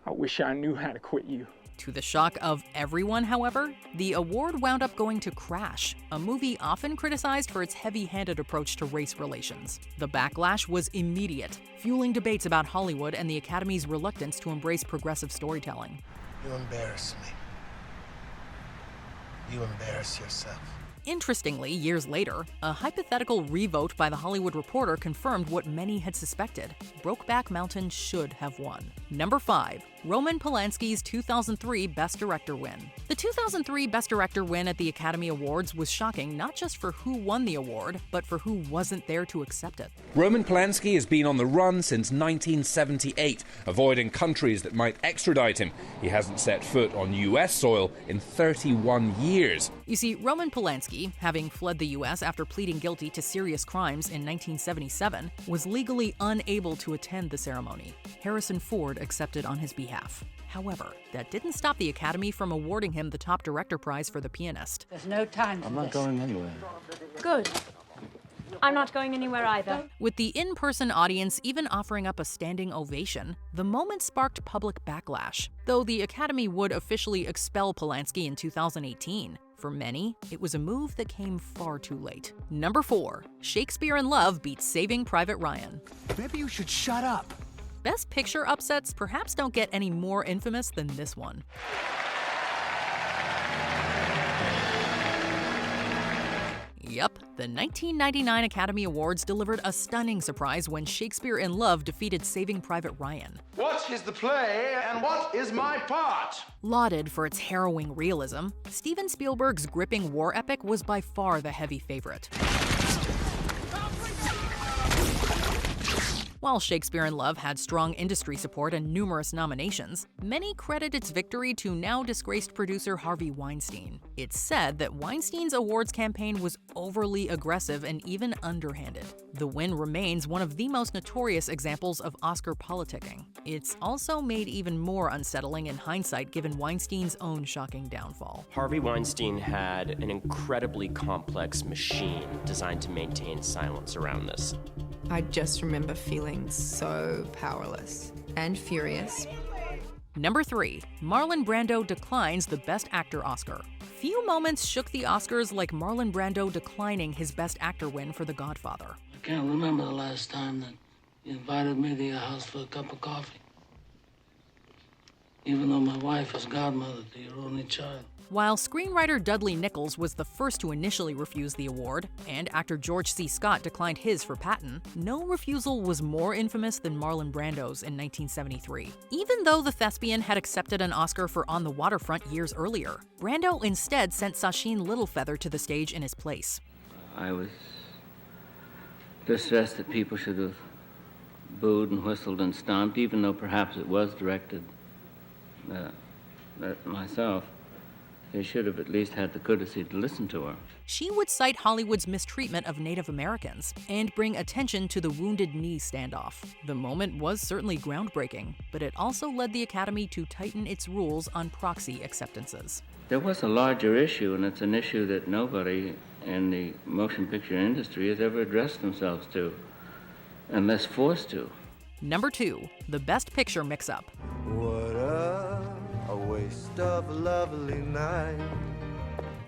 I wish I knew how to quit you. To the shock of everyone, however, the award wound up going to Crash, a movie often criticized for its heavy-handed approach to race relations. The backlash was immediate, fueling debates about Hollywood and the Academy's reluctance to embrace progressive storytelling. You embarrass me. You embarrass yourself. Interestingly, years later, a hypothetical revote by The Hollywood Reporter confirmed what many had suspected. Brokeback Mountain should have won. Number 5. Roman Polanski's 2003 Best Director win. The 2003 Best Director win at the Academy Awards was shocking not just for who won the award, but for who wasn't there to accept it. Roman Polanski has been on the run since 1978, avoiding countries that might extradite him. He hasn't set foot on US soil in 31 years. You see, Roman Polanski, having fled the US after pleading guilty to serious crimes in 1977, was legally unable to attend the ceremony. Harrison Ford accepted on his behalf. However, that didn't stop the Academy from awarding him the top director prize for The Pianist. There's no time for I'm not this. going anywhere. Good. I'm not going anywhere either. With the in-person audience even offering up a standing ovation, the moment sparked public backlash. Though the Academy would officially expel Polanski in 2018, for many, it was a move that came far too late. Number 4. Shakespeare in Love beats Saving Private Ryan. Maybe you should shut up. Best Picture upsets perhaps don't get any more infamous than this one. Yep, the 1999 Academy Awards delivered a stunning surprise when Shakespeare in Love defeated Saving Private Ryan. What is the play and what is my part? Lauded for its harrowing realism, Steven Spielberg's gripping war epic was by far the heavy favorite. While Shakespeare in Love had strong industry support and numerous nominations, many credit its victory to now disgraced producer Harvey Weinstein. It's said that Weinstein's awards campaign was overly aggressive and even underhanded. The win remains one of the most notorious examples of Oscar politicking. It's also made even more unsettling in hindsight given Weinstein's own shocking downfall. Harvey Weinstein had an incredibly complex machine designed to maintain silence around this. I just remember feeling so powerless and furious. Number 3. Marlon Brando declines the Best Actor Oscar. Few moments shook the Oscars like Marlon Brando declining his Best Actor win for The Godfather. I can't remember the last time that you invited me to your house for a cup of coffee. Even though my wife is godmother to your only child. While screenwriter Dudley Nichols was the first to initially refuse the award, and actor George C. Scott declined his for Patton, no refusal was more infamous than Marlon Brando's in 1973. Even though the thespian had accepted an Oscar for On the Waterfront years earlier, Brando instead sent Sacheen Littlefeather to the stage in his place. I was distressed that people should have booed and whistled and stomped, even though perhaps it was directed at myself. They should have at least had the courtesy to listen to her. She would cite Hollywood's mistreatment of Native Americans and bring attention to the Wounded Knee standoff. The moment was certainly groundbreaking, but it also led the Academy to tighten its rules on proxy acceptances. There was a larger issue, and it's an issue that nobody in the motion picture industry has ever addressed themselves to, unless forced to. Number 2. The Best Picture Mix-Up. What a waste of a lovely night.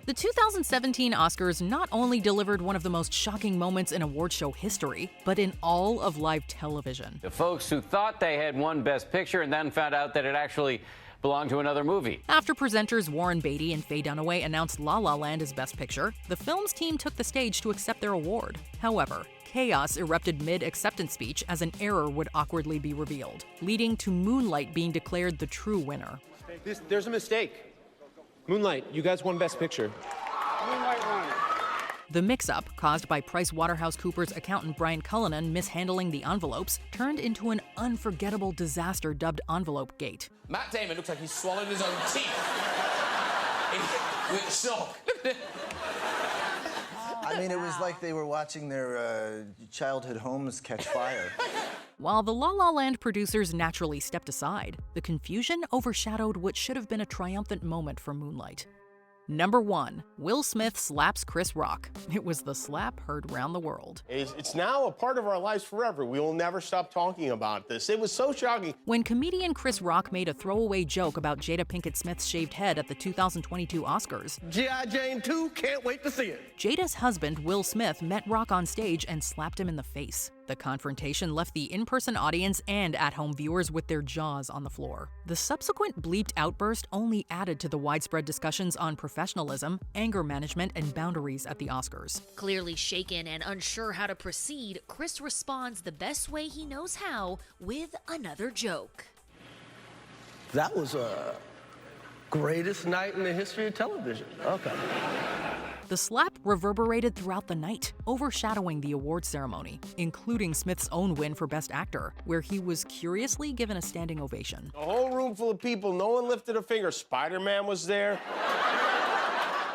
The 2017 Oscars not only delivered one of the most shocking moments in award show history, but in all of live television. The folks who thought they had won Best Picture and then found out that it actually belonged to another movie. After presenters Warren Beatty and Faye Dunaway announced La La Land as Best Picture, the film's team took the stage to accept their award. However, chaos erupted mid-acceptance speech as an error would awkwardly be revealed, leading to Moonlight being declared the true winner. There's a mistake. Moonlight, you guys won Best Picture. Moonlight won. The mix-up, caused by PricewaterhouseCoopers accountant Brian Cullinan mishandling the envelopes, turned into an unforgettable disaster dubbed Envelope Gate. Matt Damon looks like he's swallowed his own teeth. With shock. I mean, it was like they were watching their childhood homes catch fire. While the La La Land producers naturally stepped aside, the confusion overshadowed what should have been a triumphant moment for Moonlight. Number 1. Will Smith slaps Chris Rock. It was the slap heard round the world. It's now a part of our lives forever. We will never stop talking about this. It was so shocking. When comedian Chris Rock made a throwaway joke about Jada Pinkett Smith's shaved head at the 2022 Oscars, G.I. Jane 2, can't wait to see it. Jada's husband, Will Smith, met Rock on stage and slapped him in the face. The confrontation left the in-person audience and at-home viewers with their jaws on the floor. The subsequent bleeped outburst only added to the widespread discussions on professionalism, anger management, and boundaries at the Oscars. Clearly shaken and unsure how to proceed, Chris responds the best way he knows how with another joke. That was a greatest night in the history of television. Okay. The slap reverberated throughout the night, overshadowing the awards ceremony, including Smith's own win for Best Actor, where he was curiously given a standing ovation. A whole room full of people, no one lifted a finger. Spider-Man was there.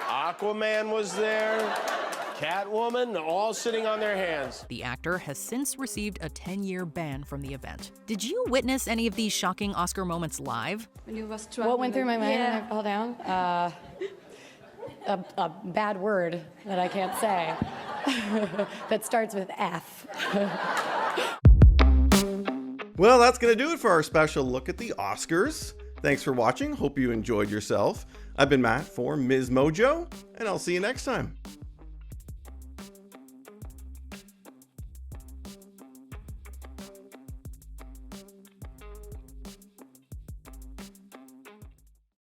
Aquaman was there. Catwoman, all sitting on their hands. The actor has since received a 10-year ban from the event. Did you witness any of these shocking Oscar moments live? What went through my mind when I fell down? A bad word that I can't say that starts with F. Well, that's going to do it for our special look at the Oscars. Thanks for watching. Hope you enjoyed yourself. I've been Matt for MsMojo, and I'll see you next time.